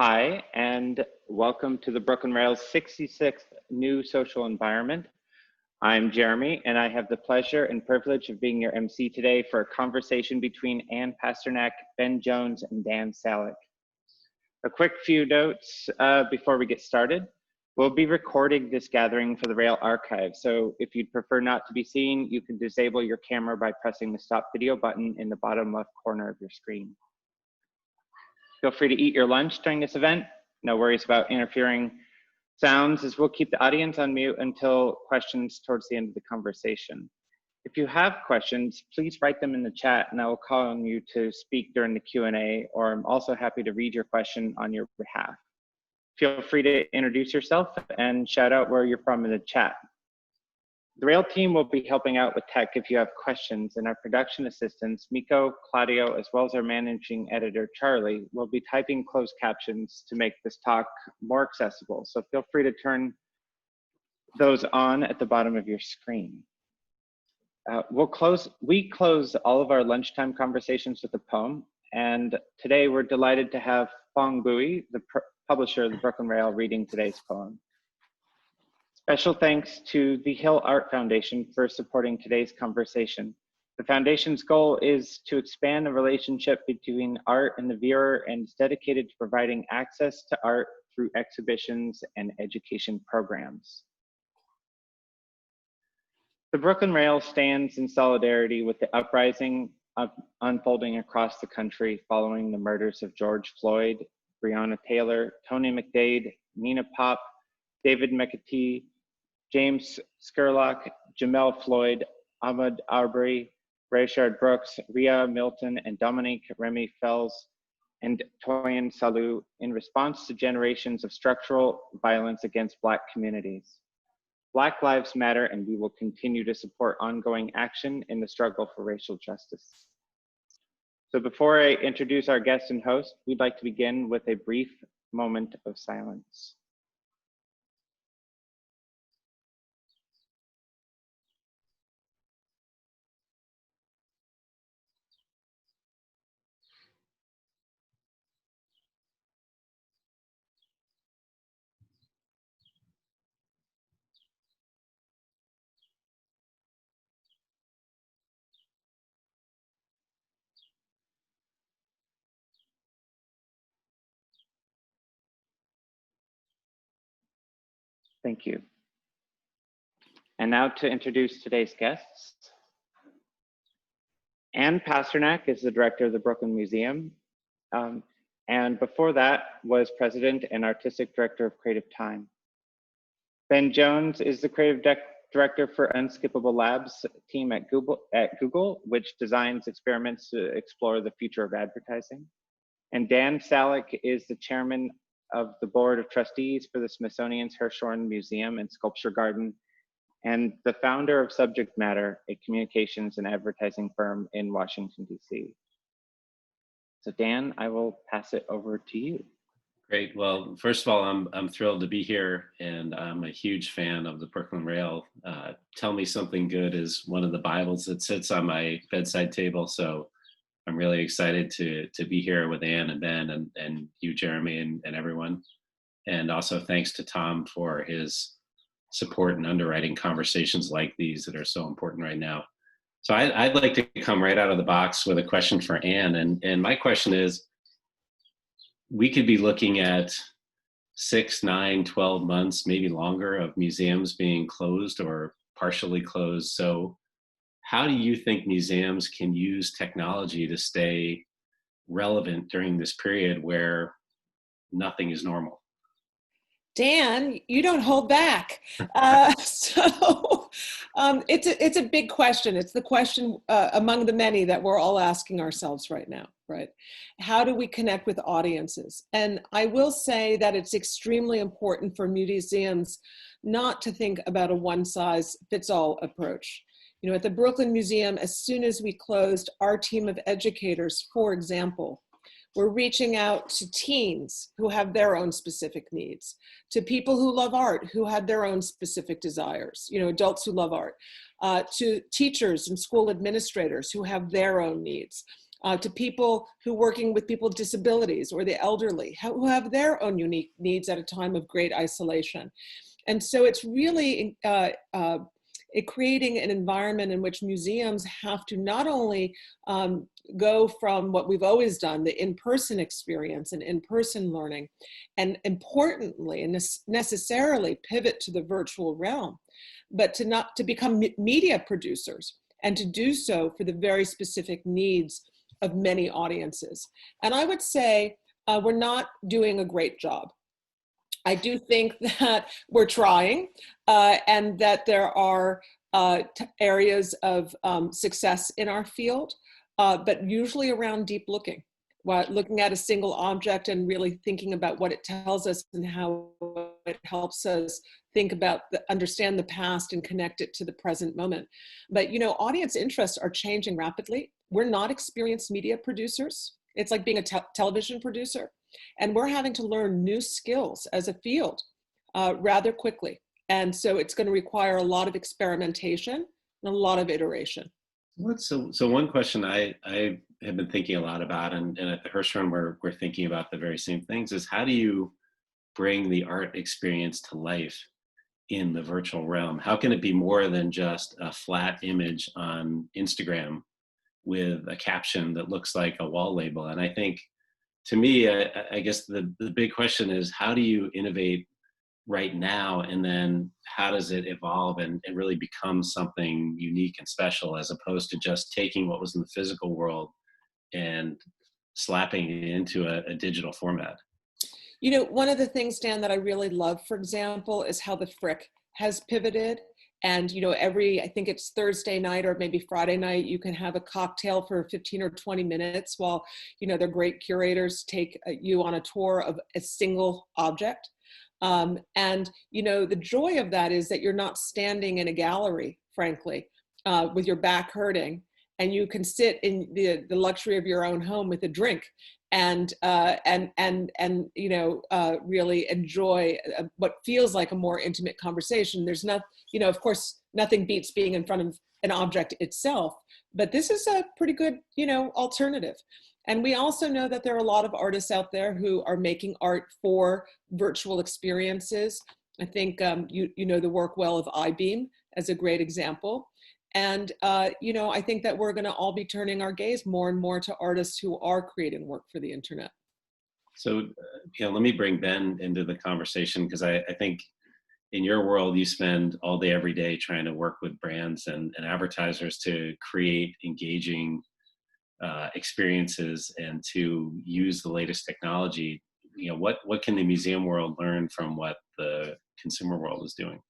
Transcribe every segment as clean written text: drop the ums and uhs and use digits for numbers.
Hi, and welcome to the Brooklyn Rail's 66th New Social Environment. I'm Jeremy, and I have the pleasure and privilege of being your MC today for a conversation between Ann Pasternak, Ben Jones, and Dan Sallick. A quick few notes before we get started. We'll be recording this gathering for the Rail archive, so if you'd prefer not to be seen, you can disable your camera by pressing the stop video button in the bottom left corner of your screen. Feel free to eat your lunch during this event. No worries about interfering sounds, as we'll keep the audience on mute until questions towards the end of the conversation. If you have questions, please write them in the chat and I will call on you to speak during the Q&A, or I'm also happy to read your question on your behalf. Feel free to introduce yourself and shout out where you're from in the chat. The Rail team will be helping out with tech if you have questions, and our production assistants, Miko, Claudio, as well as our managing editor, Charlie, will be typing closed captions to make this talk more accessible. So feel free to turn those on at the bottom of your screen. We close all of our lunchtime conversations with a poem, and today we're delighted to have Phong Bui, the publisher of the Brooklyn Rail, reading today's poem. Special thanks to the Hill Art Foundation for supporting today's conversation. The foundation's goal is to expand the relationship between art and the viewer, and is dedicated to providing access to art through exhibitions and education programs. The Brooklyn Rail stands in solidarity with the uprising unfolding across the country following the murders of George Floyd, Breonna Taylor, Tony McDade, Nina Pop, David McAtee, James Scurlock, Jamel Floyd, Ahmaud Arbery, Rayshard Brooks, Ria Milton, and Dominique Remy Fells, and Toyin Salou, in response to generations of structural violence against Black communities. Black Lives Matter, and we will continue to support ongoing action in the struggle for racial justice. So before I introduce our guest and host, we'd like to begin with a brief moment of silence. Thank you. And now to introduce today's guests. Ann Pasternak is the director of the Brooklyn Museum, and before that was president and artistic director of Creative Time. Ben Jones is the creative director for Unskippable Labs team at Google, which designs experiments to explore the future of advertising. And Dan Sallick is the chairman of the board of trustees for the Smithsonian's Hirshhorn Museum and Sculpture Garden, and the founder of Subject Matter, a communications and advertising firm in Washington, D.C. So Dan, I will pass it over to you. Great. Well, first of all, I'm thrilled to be here, and I'm a huge fan of the Brooklyn Rail. Tell Me Something Good is one of the Bibles that sits on my bedside table, so I'm really excited to be here with Ann and Ben and you, Jeremy, and everyone. And also thanks to Tom for his support and underwriting conversations like these that are so important right now. So I'd like to come right out of the box with a question for Ann. And my question is, we could be looking at 6, 9, 12 months, maybe longer, of museums being closed or partially closed. So how do you think museums can use technology to stay relevant during this period where nothing is normal? Dan, you don't hold back. It's a big question. It's the question among the many that we're all asking ourselves right now, right? How do we connect with audiences? And I will say that it's extremely important for museums not to think about a one-size-fits-all approach. You know, at the Brooklyn Museum, as soon as we closed, our team of educators, for example, we're reaching out to teens who have their own specific needs, to people who love art, who had their own specific desires, you know, adults who love art, to teachers and school administrators who have their own needs. to people who working with people with disabilities or the elderly who have their own unique needs at a time of great isolation. And so it's really creating an environment in which museums have to not only go from what we've always done, the in-person experience and in-person learning, and importantly and necessarily pivot to the virtual realm, but to become media producers, and to do so for the very specific needs of many audiences. And I would say we're not doing a great job. I do think that we're trying, and that there are areas of success in our field, but usually around deep looking, looking at a single object and really thinking about what it tells us and how it helps us think about, understand the past and connect it to the present moment. But, you know, audience interests are changing rapidly. We're not experienced media producers. It's like being a television producer. And we're having to learn new skills as a field rather quickly. And so it's going to require a lot of experimentation and a lot of iteration. So one question I have been thinking a lot about, and at the Hirshhorn we're thinking about the very same things, is how do you bring the art experience to life in the virtual realm? How can it be more than just a flat image on Instagram with a caption that looks like a wall label? And I think, to me, I guess the big question is, how do you innovate right now, and then how does it evolve and really become something unique and special, as opposed to just taking what was in the physical world and slapping it into a digital format? You know, one of the things, Dan, that I really love, for example, is how the Frick has pivoted. And, you know, I think it's Thursday night or maybe Friday night, you can have a cocktail for 15 or 20 minutes while, you know, their great curators take you on a tour of a single object. And, you know, the joy of that is that you're not standing in a gallery, frankly, with your back hurting, and you can sit in the luxury of your own home with a drink and you know, really enjoy what feels like a more intimate conversation. There's not, you know, of course, nothing beats being in front of an object itself, but this is a pretty good, you know, alternative. And we also know that there are a lot of artists out there who are making art for virtual experiences. I think you know the work well of iBeam as a great example. And, you know, I think that we're going to all be turning our gaze more and more to artists who are creating work for the internet. So, you know, let me bring Ben into the conversation, because I think in your world, you spend all day, every day trying to work with brands and advertisers to create engaging experiences and to use the latest technology. You know, what can the museum world learn from what the consumer world is doing?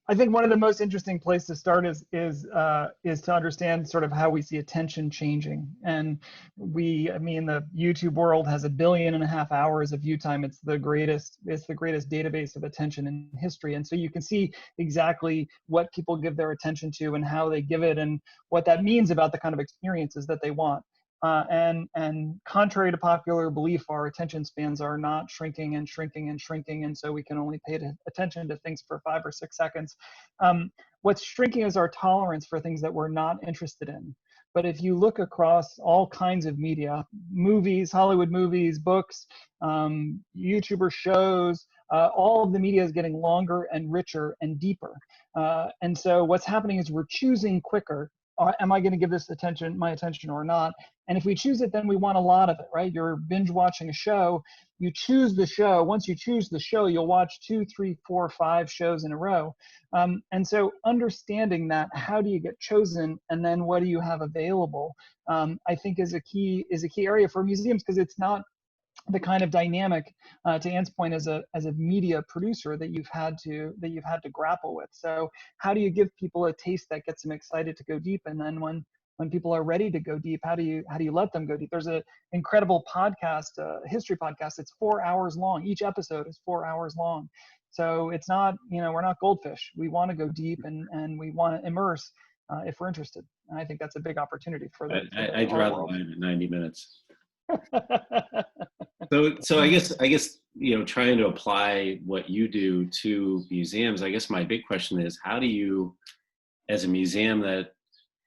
I think one of the most interesting places to start is to understand sort of how we see attention changing. And I mean, the YouTube world has 1.5 billion hours of view time. It's the greatest database of attention in history. And so you can see exactly what people give their attention to and how they give it, and what that means about the kind of experiences that they want. And contrary to popular belief, our attention spans are not shrinking and shrinking and shrinking, and so we can only pay attention to things for 5 or 6 seconds. What's shrinking is our tolerance for things that we're not interested in. But if you look across all kinds of media, movies, Hollywood movies, books, YouTuber shows, all of the media is getting longer and richer and deeper. And so what's happening is we're choosing quicker. Am I going to give this my attention or not? And if we choose it, then we want a lot of it, right? You're binge watching a show, you choose the show. Once you choose the show, you'll watch 2, 3, 4, 5 shows in a row. And so understanding that, how do you get chosen, and then what do you have available, I think is a key area for museums, because it's not the kind of dynamic, to Anne's point, as a media producer that you've had to grapple with. So how do you give people a taste that gets them excited to go deep, and then when people are ready to go deep, how do you let them go deep? There's an incredible podcast, history podcast. It's 4 hours long. Each episode is 4 hours long. So it's not, you know, we're not goldfish. We want to go deep, and we want to immerse if we're interested. And I think that's a big opportunity for the I'd rather line at 90 minutes. So I guess, you know, trying to apply what you do to museums, I guess my big question is, how do you, as a museum that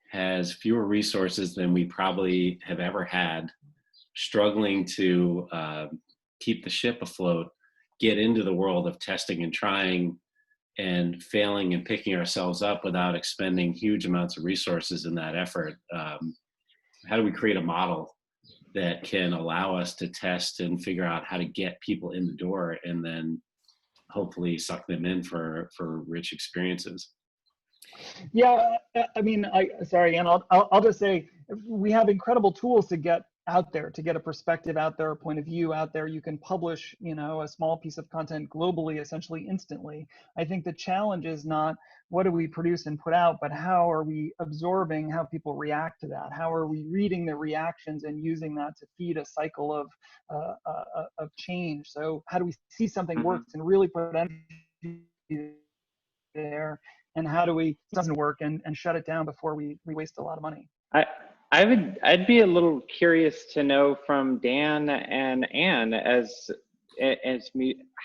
has fewer resources than we probably have ever had, struggling to keep the ship afloat, get into the world of testing and trying and failing and picking ourselves up without expending huge amounts of resources in that effort. How do we create a model that can allow us to test and figure out how to get people in the door and then hopefully suck them in for rich experiences? Yeah, I mean, sorry, and I'll just say we have incredible tools to get out there, to get a perspective out there, a point of view out there. You can publish, a small piece of content globally, essentially instantly. I think the challenge is not what do we produce and put out, but how are we absorbing how people react to that? How are we reading the reactions and using that to feed a cycle of change? So how do we see something works and really put energy there? And how do we doesn't work and shut it down before we waste a lot of money? I'd be a little curious to know from Dan and Anne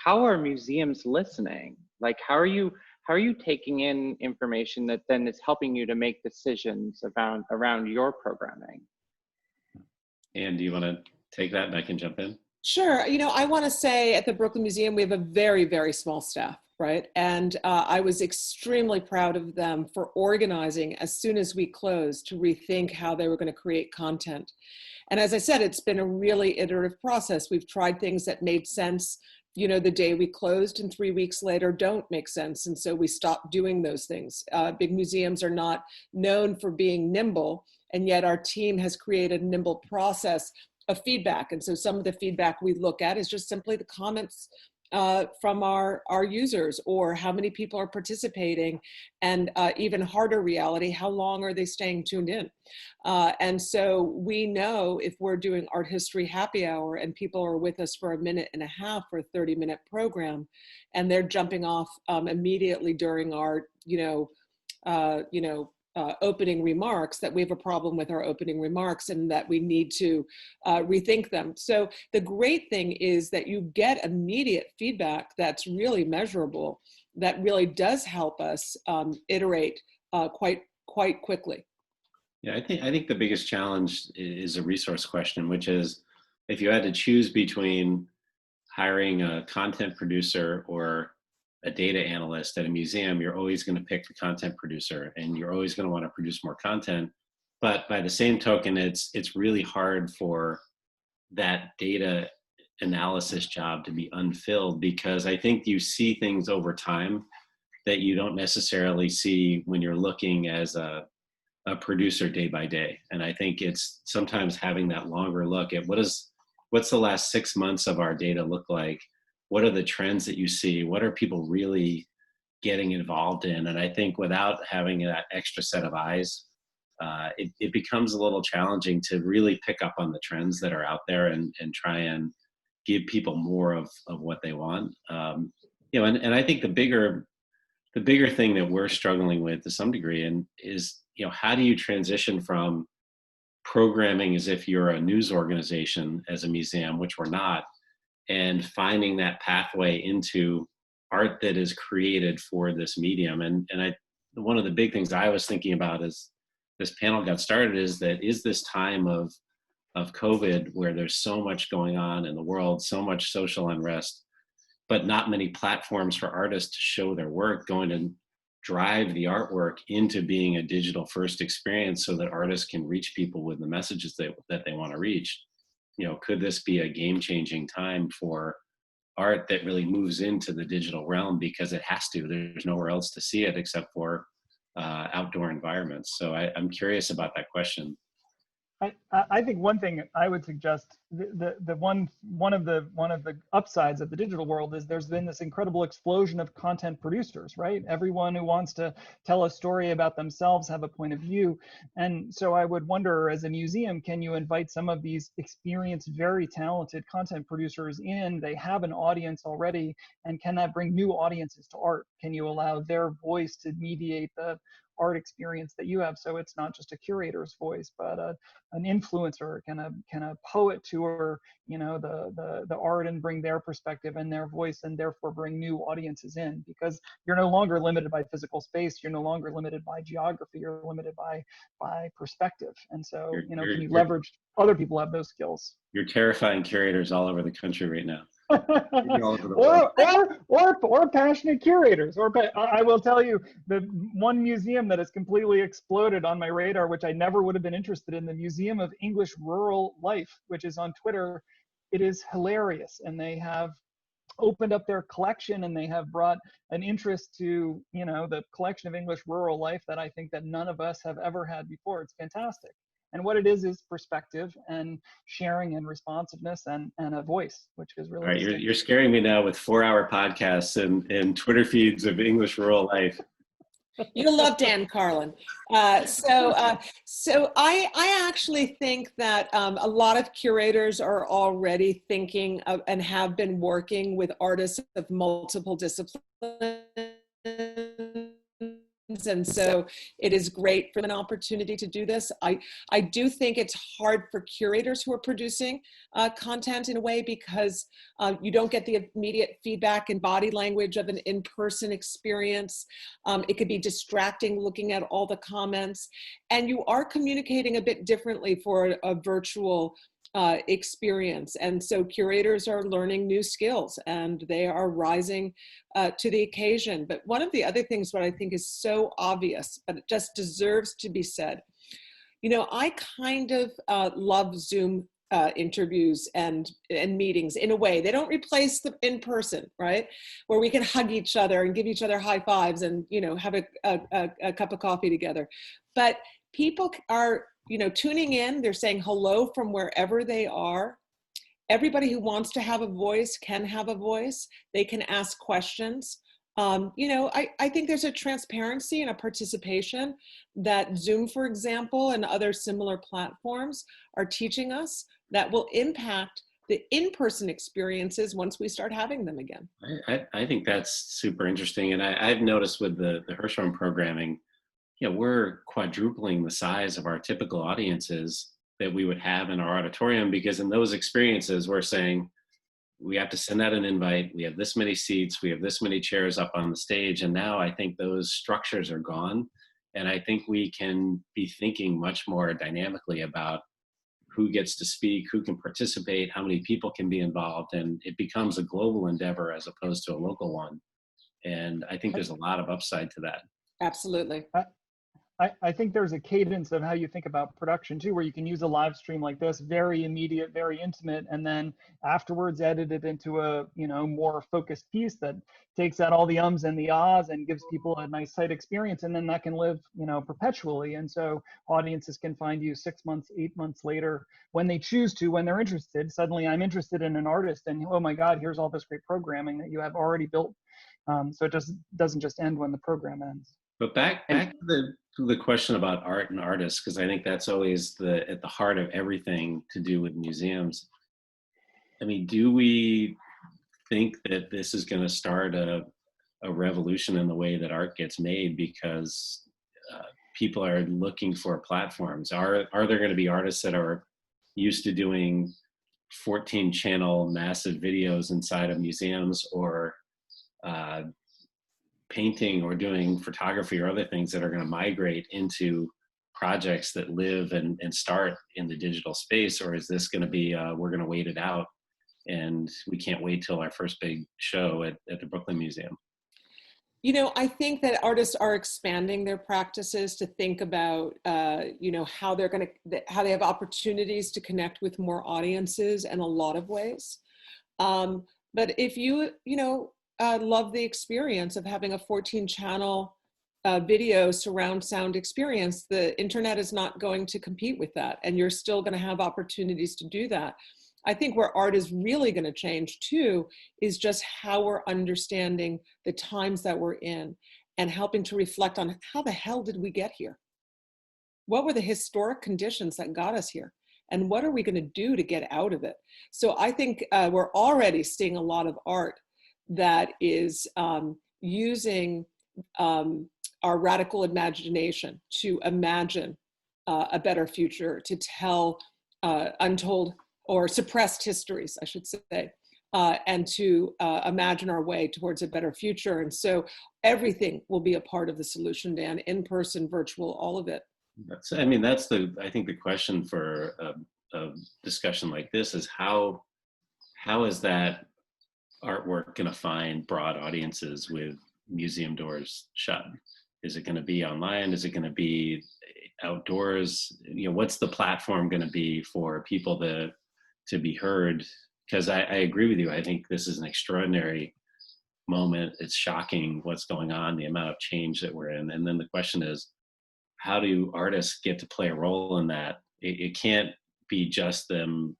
how are museums listening? Like how are you taking in information that then is helping you to make decisions around your programming? Anne, do you want to take that and I can jump in? Sure. I want to say at the Brooklyn Museum, we have a very, very small staff, right? And I was extremely proud of them for organizing as soon as we closed to rethink how they were going to create content. And as I said, it's been a really iterative process. We've tried things that made sense, the day we closed, and 3 weeks later don't make sense. And so we stopped doing those things. Big museums are not known for being nimble, and yet our team has created a nimble process of feedback. And so some of the feedback we look at is just simply the comments from our users, or how many people are participating, and even harder reality, how long are they staying tuned in? And so we know if we're doing art history happy hour and people are with us for a minute and a half for a 30-minute program, and they're jumping off immediately during our, opening remarks, that we have a problem with our opening remarks and that we need to rethink them. So the great thing is that you get immediate feedback that's really measurable, that really does help us iterate quite quickly. Yeah, I think the biggest challenge is a resource question, which is if you had to choose between hiring a content producer or a data analyst at a museum, you're always going to pick the content producer, and you're always going to want to produce more content. But by the same token, it's really hard for that data analysis job to be unfilled, because I think you see things over time that you don't necessarily see when you're looking as a producer day by day. And I think it's sometimes having that longer look at what's the last 6 months of our data look like? What are the trends that you see? What are people really getting involved in? And I think without having that extra set of eyes, it becomes a little challenging to really pick up on the trends that are out there and try and give people more of what they want. And I think the bigger thing that we're struggling with to some degree is how do you transition from programming as if you're a news organization as a museum, which we're not, and finding that pathway into art that is created for this medium. And one of the big things I was thinking about as this panel got started is this time of COVID, where there's so much going on in the world, so much social unrest, but not many platforms for artists to show their work, going to drive the artwork into being a digital first experience so that artists can reach people with the messages that they want to reach. Could this be a game-changing time for art that really moves into the digital realm because it has to? There's nowhere else to see it except for outdoor environments. So I'm curious about that question. I think one thing I would suggest, one of the upsides of the digital world is there's been this incredible explosion of content producers, right? Everyone who wants to tell a story about themselves, have a point of view. And so I would wonder, as a museum, can you invite some of these experienced, very talented content producers in? They have an audience already, and can that bring new audiences to art? Can you allow their voice to mediate the art experience that you have. So it's not just a curator's voice, but an influencer, can a poet tour, you know, the art and bring their perspective and their voice, and therefore bring new audiences in, because you're no longer limited by physical space. You're no longer limited by geography. You're limited by perspective. And so, you know, can you leverage other people have those skills? You're terrifying curators all over the country right now. or passionate curators. I will tell you, the one museum that has completely exploded on my radar, which I never would have been interested in, the Museum of English Rural Life, which is on Twitter. It is hilarious, and they have opened up their collection, and they have brought an interest to, you know, the collection of English rural life that I think that none of us have ever had before. It's fantastic. And what it is perspective and sharing and responsiveness and a voice, which is really. All right, you're scaring me now with 4-hour podcasts and Twitter feeds of English rural life. You'll love Dan Carlin. So I actually think that a lot of curators are already thinking of and have been working with artists of multiple disciplines. And so it is great for an opportunity to do this. I do think it's hard for curators who are producing content in a way, because you don't get the immediate feedback and body language of an in-person experience. It could be distracting looking at all the comments, and you are communicating a bit differently for a virtual experience. And so curators are learning new skills, and they are rising to the occasion. But one of the other things what I think is so obvious, but it just deserves to be said, you know, I kind of love Zoom interviews and meetings in a way. They don't replace the in-person, right? Where we can hug each other and give each other high fives and, you know, have a cup of coffee together. But people are, you know, tuning in, they're saying hello from wherever they are. Everybody who wants to have a voice can have a voice. They can ask questions. You know, I think there's a transparency and a participation that Zoom, for example, and other similar platforms are teaching us that will impact the in-person experiences once we start having them again. I think that's super interesting. And I've noticed with the Hirshhorn programming, you know, we're quadrupling the size of our typical audiences that we would have in our auditorium, because in those experiences, we're saying we have to send out an invite. We have this many seats. We have this many chairs up on the stage. And now I think those structures are gone. And I think we can be thinking much more dynamically about who gets to speak, who can participate, how many people can be involved. And it becomes a global endeavor as opposed to a local one. And I think there's a lot of upside to that. Absolutely. I think there's a cadence of how you think about production too, where you can use a live stream like this, very immediate, very intimate, and then afterwards edit it into a, you know, more focused piece that takes out all the ums and the ahs and gives people a nice site experience, and then that can live, you know, perpetually. And so audiences can find you 6 months, 8 months later when they choose to, when they're interested. Suddenly I'm interested in an artist, and oh my God, here's all this great programming that you have already built. So it just doesn't just end when the program ends. But back to the question about art and artists, because I think that's always at the heart of everything to do with museums. I mean, do we think that this is going to start a revolution in the way that art gets made, because people are looking for platforms? Are there going to be artists that are used to doing 14-channel massive videos inside of museums, or painting or doing photography or other things that are going to migrate into projects that live and start in the digital space? Or is this going to be, we're going to wait it out and we can't wait till our first big show at the Brooklyn Museum? You know, I think that artists are expanding their practices to think about, you know, how they have opportunities to connect with more audiences in a lot of ways. But if you know, love the experience of having a 14-channel video surround sound experience, the internet is not going to compete with that, and you're still going to have opportunities to do that. I think where art is really going to change too is just how we're understanding the times that we're in and helping to reflect on how the hell did we get here? What were the historic conditions that got us here? And what are we going to do to get out of it? So I think we're already seeing a lot of art that is using our radical imagination to imagine a better future, to tell untold or suppressed histories, I should say, and to imagine our way towards a better future. And so everything will be a part of the solution, Dan, in person, virtual, all of it. I mean, that's I think the question for a discussion like this is how is that artwork going to find broad audiences with museum doors shut? Is it going to be online? Is it going to be outdoors? You know, what's the platform going to be for people to be heard? Because I agree with you. I think this is an extraordinary moment. It's shocking what's going on, the amount of change that we're in. And then the question is, how do artists get to play a role in that? It can't be just them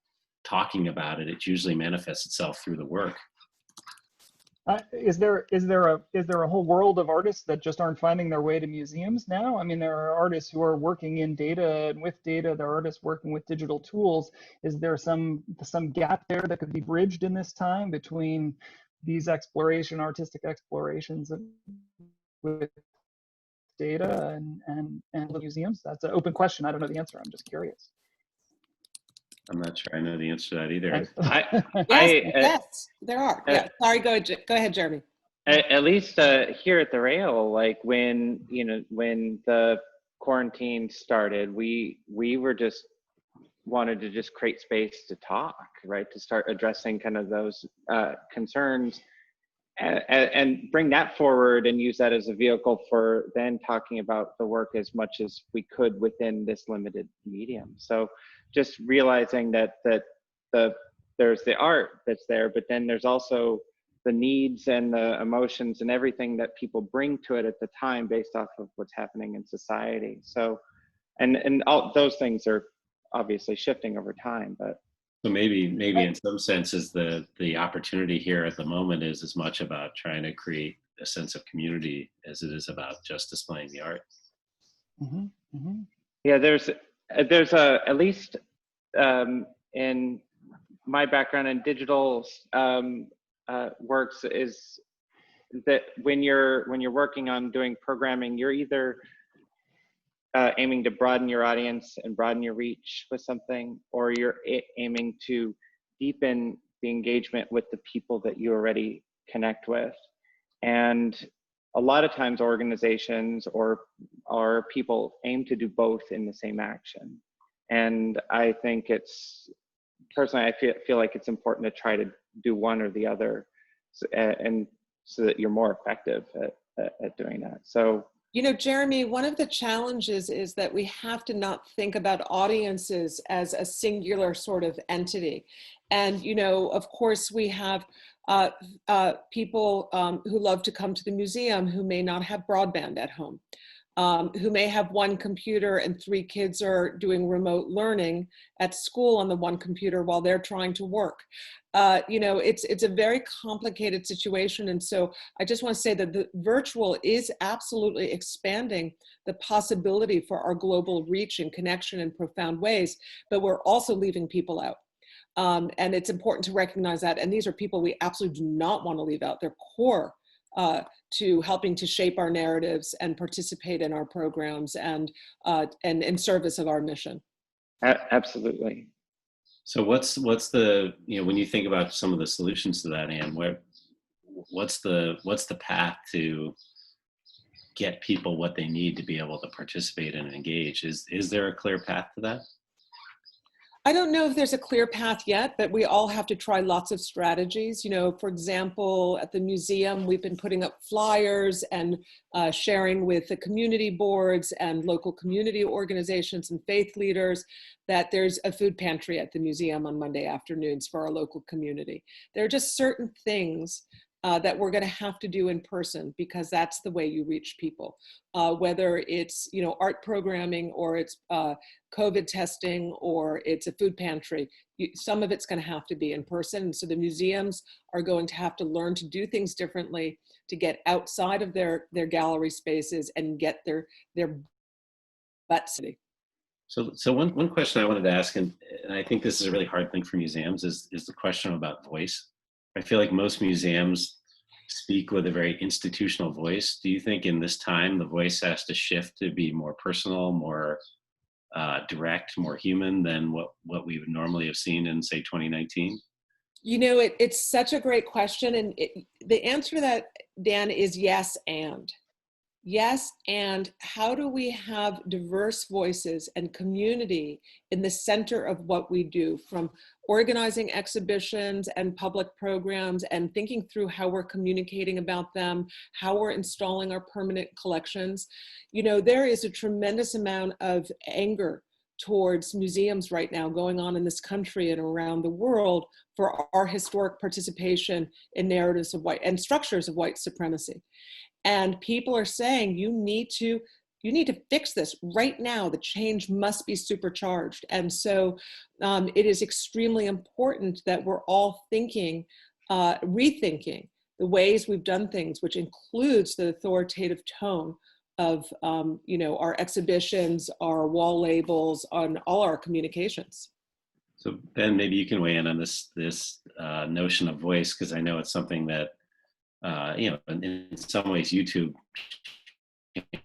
talking about it. It usually manifests itself through the work. Is there a whole world of artists that just aren't finding their way to museums now? I mean, there are artists who are working in data and with data. There are artists working with digital tools. Is there some gap there that could be bridged in this time between these artistic explorations with data and the museums? That's an open question. I don't know the answer. I'm just curious. I'm not sure I know the answer to that either. Yes, there are. Yeah, sorry, go ahead, Jeremy. At least here at the Rail, like when the quarantine started, we were just wanted to just create space to talk, right? To start addressing kind of those concerns and bring that forward and use that as a vehicle for then talking about the work as much as we could within this limited medium. So just realizing that there's the art that's there, but then there's also the needs and the emotions and everything that people bring to it at the time based off of what's happening in society. So, and all those things are obviously shifting over time, but. So maybe in some senses the opportunity here at the moment is as much about trying to create a sense of community as it is about just displaying the art. Mm-hmm. Mm-hmm. Yeah, there's at least in my background in digital works is that when you're working on doing programming, you're either aiming to broaden your audience and broaden your reach with something, or you're aiming to deepen the engagement with the people that you already connect with. And a lot of times organizations or people aim to do both in the same action. And I think personally, I feel like it's important to try to do one or the other, and so that you're more effective at doing that. So, you know, Jeremy, one of the challenges is that we have to not think about audiences as a singular sort of entity. And, you know, of course, we have people who love to come to the museum who may not have broadband at home, who may have one computer and 3 kids are doing remote learning at school on the one computer while they're trying to work. You know, it's a very complicated situation. And so I just want to say that the virtual is absolutely expanding the possibility for our global reach and connection in profound ways, but we're also leaving people out. And it's important to recognize that. And these are people we absolutely do not want to leave out. They're core to helping to shape our narratives and participate in our programs and in service of our mission. Absolutely. So what's the, you know, when you think about some of the solutions to that, Anne, what's the path to get people what they need to be able to participate and engage? Is there a clear path to that? I don't know if there's a clear path yet, but we all have to try lots of strategies. You know, for example, at the museum, we've been putting up flyers and sharing with the community boards and local community organizations and faith leaders that there's a food pantry at the museum on Monday afternoons for our local community. There are just certain things that we're going to have to do in person because that's the way you reach people. Whether it's, you know, art programming or it's COVID testing or it's a food pantry, some of it's going to have to be in person. And so the museums are going to have to learn to do things differently to get outside of their gallery spaces and get their butt city. So one question I wanted to ask, and I think this is a really hard thing for museums, is the question about voice. I feel like most museums speak with a very institutional voice. Do you think in this time the voice has to shift to be more personal, more direct, more human than what we would normally have seen in, say, 2019? You know, it's such a great question. And the answer to that, Dan, is yes and. Yes, and how do we have diverse voices and community in the center of what we do, from organizing exhibitions and public programs and thinking through how we're communicating about them, how we're installing our permanent collections. You know, there is a tremendous amount of anger towards museums right now going on in this country and around the world for our historic participation in narratives of white and structures of white supremacy. And people are saying, you need to fix this right now. The change must be supercharged. And so it is extremely important that we're all thinking, rethinking the ways we've done things, which includes the authoritative tone of you know, our exhibitions, our wall labels, on all our communications. So Ben, maybe you can weigh in on this notion of voice, because I know it's something that you know, in some ways, YouTube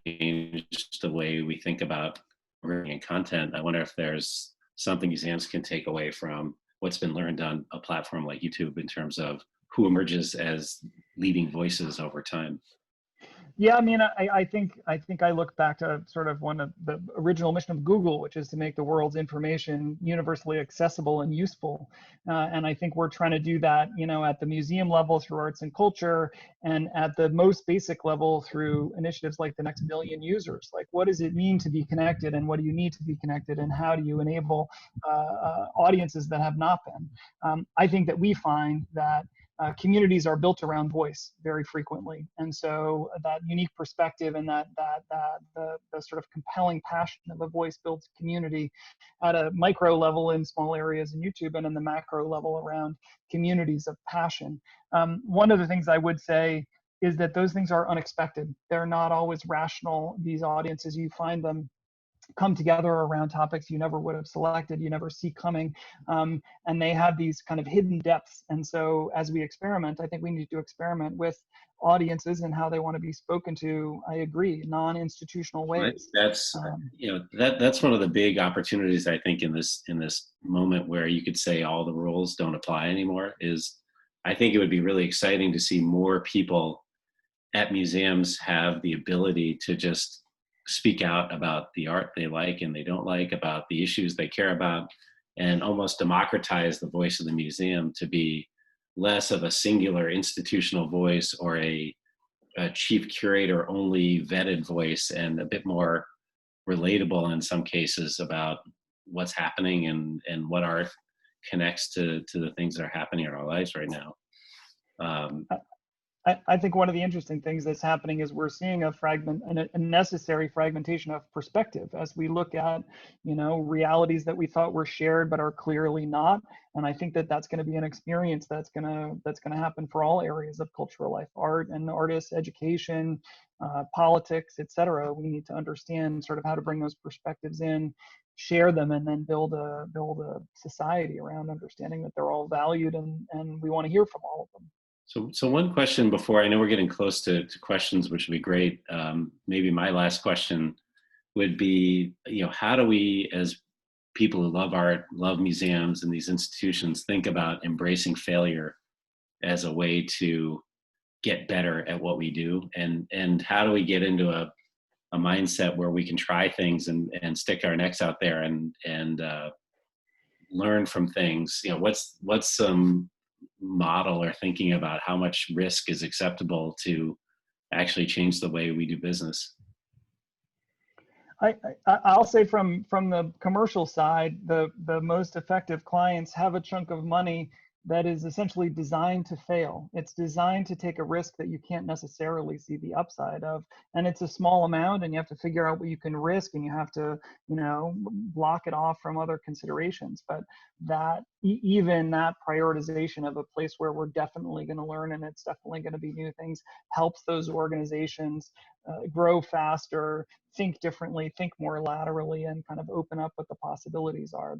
changed the way we think about bringing content. I wonder if there's something museums can take away from what's been learned on a platform like YouTube in terms of who emerges as leading voices over time. Yeah, I mean, I think I look back to sort of one of the original mission of Google, which is to make the world's information universally accessible and useful. And I think we're trying to do that, you know, at the museum level through arts and culture, and at the most basic level through initiatives like the Next Billion Users. Like, what does it mean to be connected, and what do you need to be connected, and how do you enable audiences that have not been? I think that we find that communities are built around voice very frequently, and so that unique perspective and the sort of compelling passion of a voice builds community at a micro level in small areas in YouTube, and in the macro level around communities of passion. One of the things I would say is that those things are unexpected. They're not always rational. These audiences, you find them come together around topics you never would have selected, you never see coming, and they have these kind of hidden depths. And so as we experiment, I think we need to experiment with audiences and how they want to be spoken to. I agree, non-institutional ways. That's you know, that's one of the big opportunities, I think, in this moment where you could say all the rules don't apply anymore. Is I think it would be really exciting to see more people at museums have the ability to just speak out about the art they like and they don't like, about the issues they care about, and almost democratize the voice of the museum to be less of a singular institutional voice or a chief curator only vetted voice, and a bit more relatable in some cases about what's happening and what art connects to the things that are happening in our lives right now. I think one of the interesting things that's happening is we're seeing a necessary fragmentation of perspective as we look at, you know, realities that we thought were shared but are clearly not. And I think that that's going to be an experience that's going to happen for all areas of cultural life, art and artists, education, politics, etc. We need to understand sort of how to bring those perspectives in, share them, and then build a society around understanding that they're all valued, and we want to hear from all of them. So one question before, I know we're getting close to questions, which would be great. Maybe my last question would be, you know, how do we, as people who love art, love museums and these institutions, think about embracing failure as a way to get better at what we do? And how do we get into a mindset where we can try things and stick our necks out there and learn from things? You know, what's some model or thinking about how much risk is acceptable to actually change the way we do business? I'll say from the commercial side, the most effective clients have a chunk of money that is essentially designed to fail. It's designed to take a risk that you can't necessarily see the upside of, and it's a small amount, and you have to figure out what you can risk, and you have to, you know, block it off from other considerations. But that even that prioritization of a place where we're definitely going to learn and it's definitely going to be new things helps those organizations grow faster, think differently, think more laterally, and kind of open up what the possibilities are.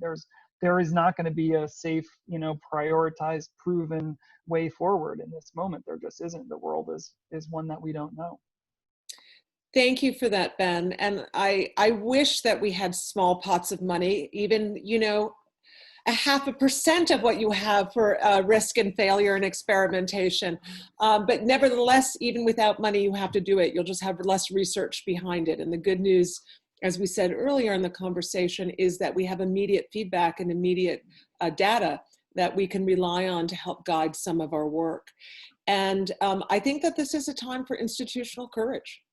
there is not going to be a safe, prioritized, proven way forward in this moment. There just isn't. The world is one that we don't know. Thank you for that, Ben. And I wish that we had small pots of money, even, 0.5% of what you have for risk and failure and experimentation. But nevertheless, even without money, you have to do it. You'll just have less research behind it. And the good news, as we said earlier in the conversation, is that we have immediate feedback and immediate data that we can rely on to help guide some of our work. And I think that this is a time for institutional courage.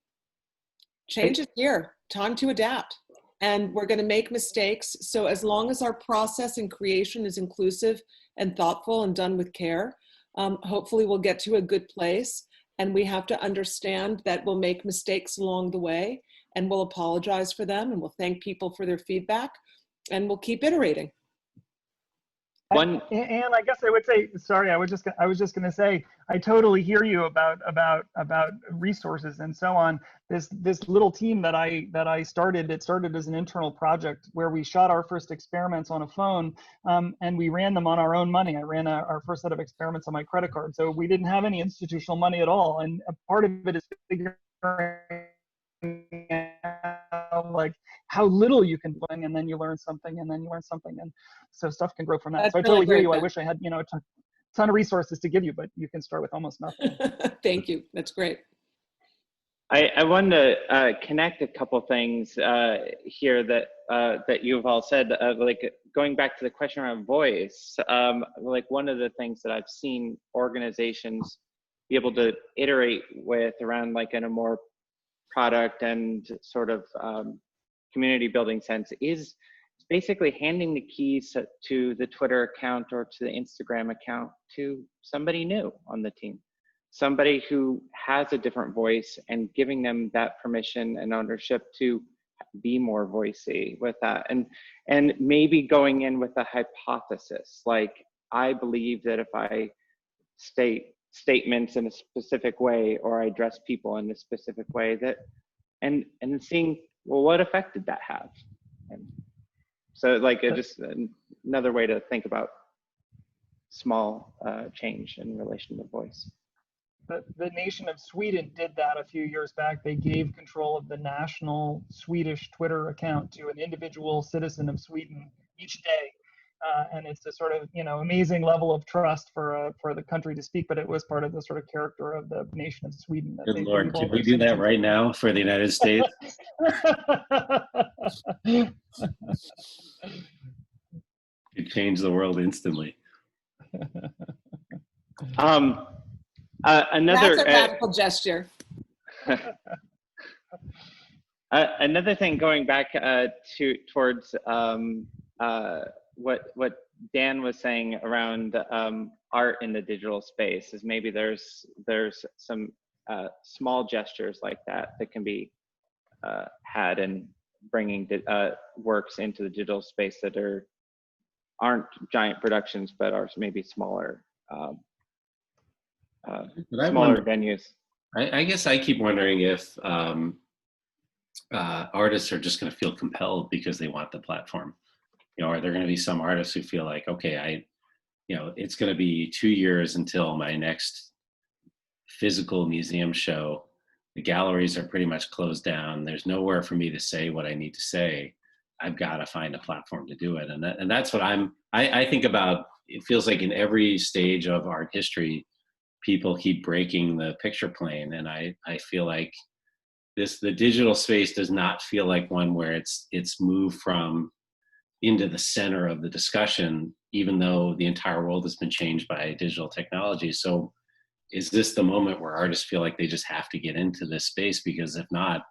Change is here, time to adapt. And we're going to make mistakes. So as long as our process and creation is inclusive and thoughtful and done with care, hopefully we'll get to a good place. And we have to understand that we'll make mistakes along the way, and we'll apologize for them, and we'll thank people for their feedback, and we'll keep iterating. And I guess I would say, sorry, I was just going to say, I totally hear you about resources and so on. This little team that I started, it started as an internal project where we shot our first experiments on a phone, and we ran them on our own money. I ran our first set of experiments on my credit card, so we didn't have any institutional money at all. And a part of it is figuring out like how little you can bring, and then you learn something, and then you learn something, and so stuff can grow from that. That's so I really totally hear great, you. Ben. I wish I had a ton of resources to give you, but you can start with almost nothing. Thank you. That's great. I wanted to connect a couple things here that you've all said, like going back to the question around voice. Like one of the things that I've seen organizations be able to iterate with around, like in a more product and sort of community building sense, is basically handing the keys to the Twitter account or to the Instagram account to somebody new on the team, somebody who has a different voice, and giving them that permission and ownership to be more voicey with that. And maybe going in with a hypothesis, like, I believe that if I state statements in a specific way, or I address people in a specific way, that, and seeing, well, what effect did that have? And so like just another way to think about small change in relation to voice. The nation of Sweden did that a few years back. They gave control of the national Swedish Twitter account to an individual citizen of Sweden each day. And it's a sort of, amazing level of trust for the country to speak, but it was part of the sort of character of the nation of Sweden. That Good Lord, can we do that right now for the United States? Could change the world instantly. Another That's a radical gesture. Another thing, going back towards what Dan was saying around art in the digital space, is maybe there's some small gestures like that can be had in bringing works into the digital space that aren't giant productions, but are maybe smaller venues. I guess I keep wondering if artists are just going to feel compelled because they want the platform. Are there going to be some artists who feel like, okay, it's going to be 2 years until my next physical museum show. The galleries are pretty much closed down. There's nowhere for me to say what I need to say. I've got to find a platform to do it. And that's what I think about. It feels like in every stage of art history, people keep breaking the picture plane. And I feel like the digital space does not feel like one where it's moved from into the center of the discussion, even though the entire world has been changed by digital technology. So is this the moment where artists feel like they just have to get into this space? Because if not,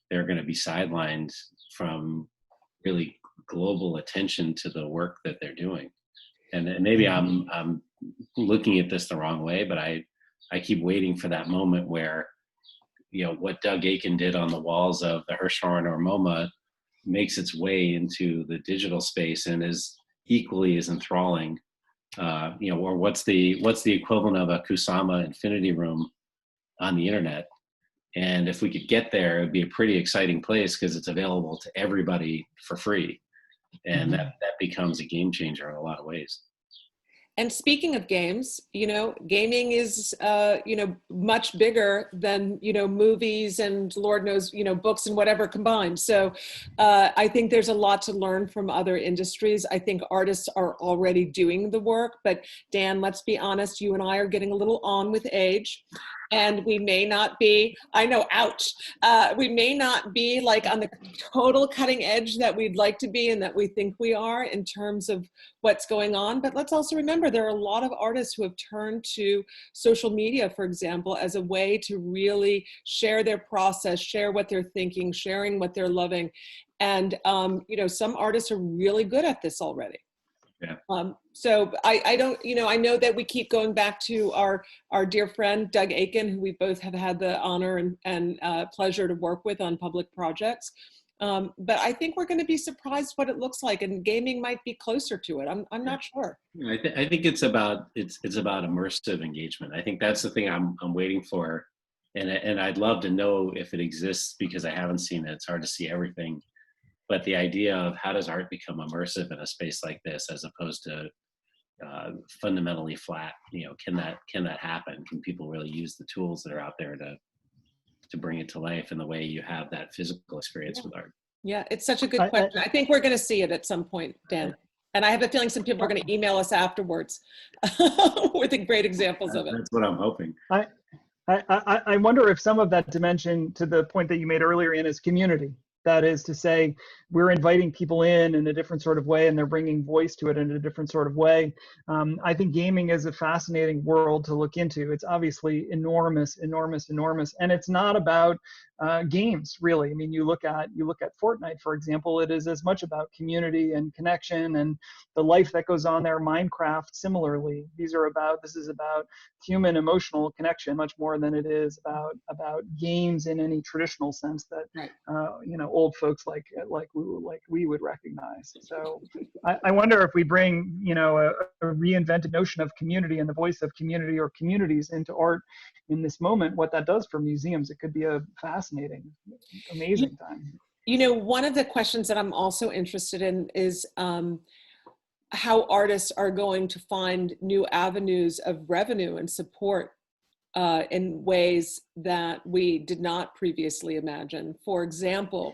they're going to be sidelined from really global attention to the work that they're doing. And maybe I'm looking at this the wrong way, but I keep waiting for that moment where, what Doug Aiken did on the walls of the Hirshhorn or MoMA makes its way into the digital space and is equally as enthralling, or what's the equivalent of a Kusama Infinity Room on the internet. And if we could get there, it'd be a pretty exciting place because it's available to everybody for free. And that becomes a game changer in a lot of ways. And speaking of games, gaming is, much bigger than, movies and Lord knows, books and whatever combined. So I think there's a lot to learn from other industries. I think artists are already doing the work, but Dan, let's be honest, you and I are getting a little on with age. And we may not be, I know, ouch. We may not be like on the total cutting edge that we'd like to be and that we think we are in terms of what's going on. But let's also remember there are a lot of artists who have turned to social media, for example, as a way to really share their process, share what they're thinking, sharing what they're loving. And, some artists are really good at this already. Yeah. So I don't, I know that we keep going back to our dear friend, Doug Aiken, who we both have had the honor and pleasure to work with on public projects. But I think we're going to be surprised what it looks like, and gaming might be closer to it. I'm not sure. I think it's about immersive engagement. I think that's the thing I'm waiting for. And I'd love to know if it exists, because I haven't seen it. It's hard to see everything. But the idea of how does art become immersive in a space like this, as opposed to fundamentally flat? Can that happen? Can people really use the tools that are out there to bring it to life in the way you have that physical experience with art? Yeah, it's such a good question. I think we're going to see it at some point, Dan. And I have a feeling some people are going to email us afterwards with great examples of it. That's what I'm hoping. I wonder if some of that dimension, to the point that you made earlier, is community. That is to say, we're inviting people in a different sort of way, and they're bringing voice to it in a different sort of way. I think gaming is a fascinating world to look into. It's obviously enormous, enormous, enormous, and it's not about games, really. I mean, you look at Fortnite, for example. It is as much about community and connection and the life that goes on there. Minecraft, similarly. This is about human emotional connection much more than it is about games in any traditional sense that right. Old folks like we would recognize. So I wonder if we bring a reinvented notion of community and the voice of community or communities into art in this moment, what that does for museums. It could be a fascinating, amazing time. One of the questions that I'm also interested in is how artists are going to find new avenues of revenue and support in ways that we did not previously imagine. For example,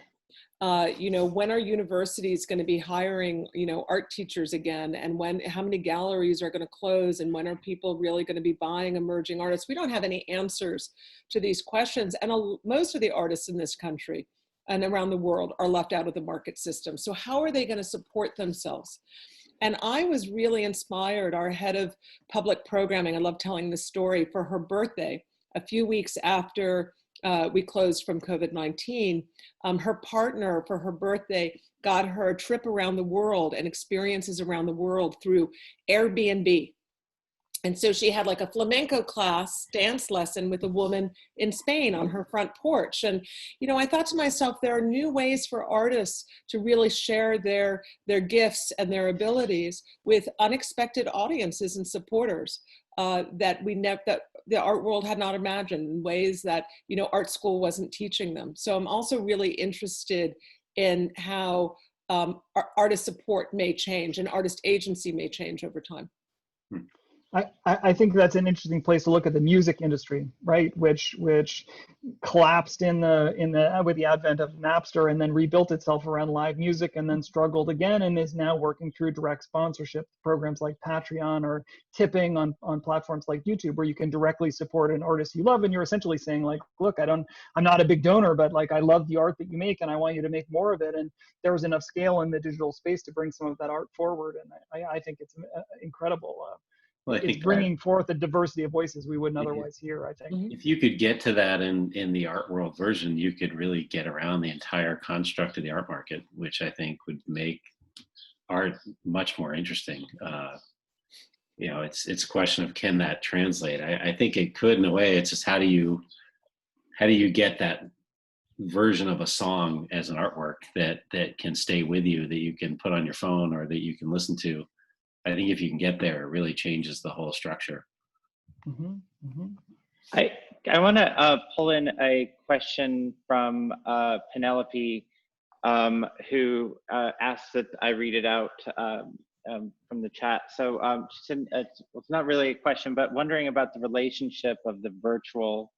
when are universities going to be hiring, art teachers again? And how many galleries are going to close? And when are people really going to be buying emerging artists? We don't have any answers to these questions. And most of the artists in this country and around the world are left out of the market system. So how are they going to support themselves? And I was really inspired. Our head of public programming, I love telling this story, for her birthday, a few weeks after we closed from COVID-19, her partner for her birthday got her a trip around the world and experiences around the world through Airbnb. And so she had like a flamenco class, dance lesson with a woman in Spain on her front porch. And, I thought to myself, there are new ways for artists to really share their gifts and their abilities with unexpected audiences and supporters that the art world had not imagined, in ways that, art school wasn't teaching them. So I'm also really interested in how artist support may change and artist agency may change over time. I think that's an interesting place to look at the music industry, right? Which collapsed with the advent of Napster, and then rebuilt itself around live music, and then struggled again, and is now working through direct sponsorship programs like Patreon or tipping on platforms like YouTube, where you can directly support an artist you love, and you're essentially saying, like, look, I'm not a big donor, but like, I love the art that you make, and I want you to make more of it. And there was enough scale in the digital space to bring some of that art forward, and I think it's incredible. Well, it's bringing forth a diversity of voices we wouldn't otherwise hear, I think. If you could get to that in the art world version, you could really get around the entire construct of the art market, which I think would make art much more interesting. It's a question of, can that translate? I think it could in a way. It's just how do you get that version of a song as an artwork that can stay with you, that you can put on your phone or that you can listen to. I think if you can get there, it really changes the whole structure. Mm-hmm. Mm-hmm. I want to pull in a question from Penelope. who asked that I read it out from the chat. So it's not really a question, but wondering about the relationship of the virtual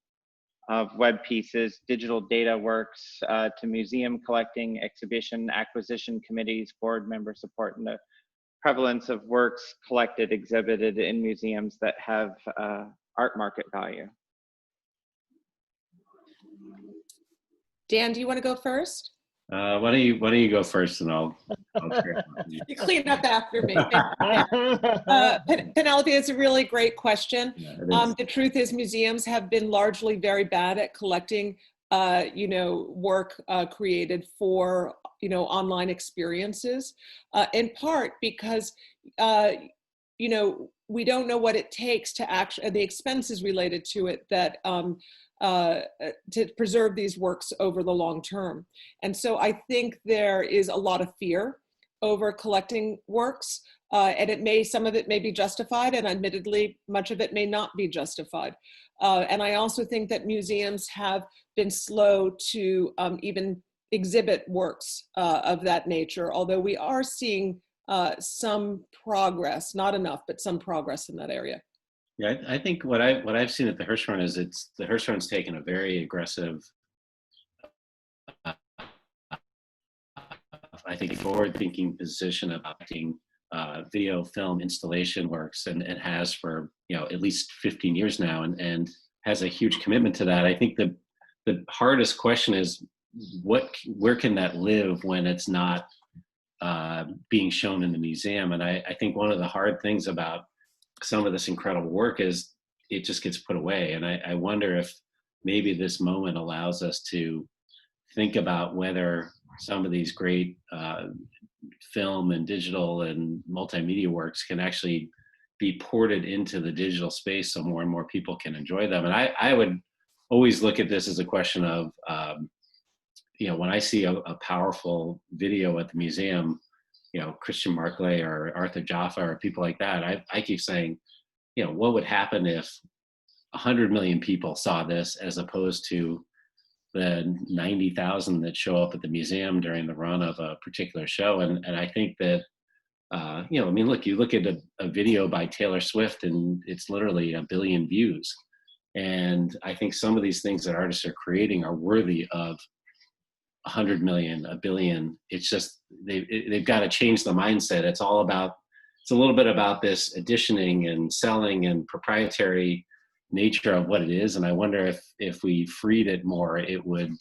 of web pieces, digital data works to museum collecting, exhibition, acquisition committees, board member support, and the prevalence of works collected, exhibited in museums that have art market value. Dan, do you want to go first? Why don't you go first, and I'll You clean up after me. Penelope, it's a really great question. Yeah, the truth is museums have been largely very bad at collecting, work created for, online experiences, in part because, we don't know what it takes to actually, the expenses related to it that, to preserve these works over the long term. And so I think there is a lot of fear over collecting works, and some of it may be justified, and admittedly, much of it may not be justified. And I also think that museums have been slow to even exhibit works of that nature, although we are seeing some progress, not enough, but some progress in that area. Yeah, I think what I've seen at the Hirshhorn is the Hirshhorn's taken a very aggressive, I think, forward-thinking position about video, film, installation works, and has for at least 15 years now, and has a huge commitment to that. I think the hardest question is where can that live when it's not being shown in the museum? And I think one of the hard things about some of this incredible work is it just gets put away. And I wonder if maybe this moment allows us to think about whether some of these great film and digital and multimedia works can actually be ported into the digital space so more and more people can enjoy them. And I would always look at this as a question of, when I see a powerful video at the museum, Christian Marclay or Arthur Jaffa or people like that, I keep saying, what would happen if 100 million people saw this as opposed to the 90,000 that show up at the museum during the run of a particular show? And I think that, look, you look at a video by Taylor Swift and it's literally 1 billion views. And I think some of these things that artists are creating are worthy of 100 million, 1 billion. It's just, they've got to change the mindset. It's a little bit about this editioning and selling and proprietary nature of what it is. And I wonder if we freed it more, it would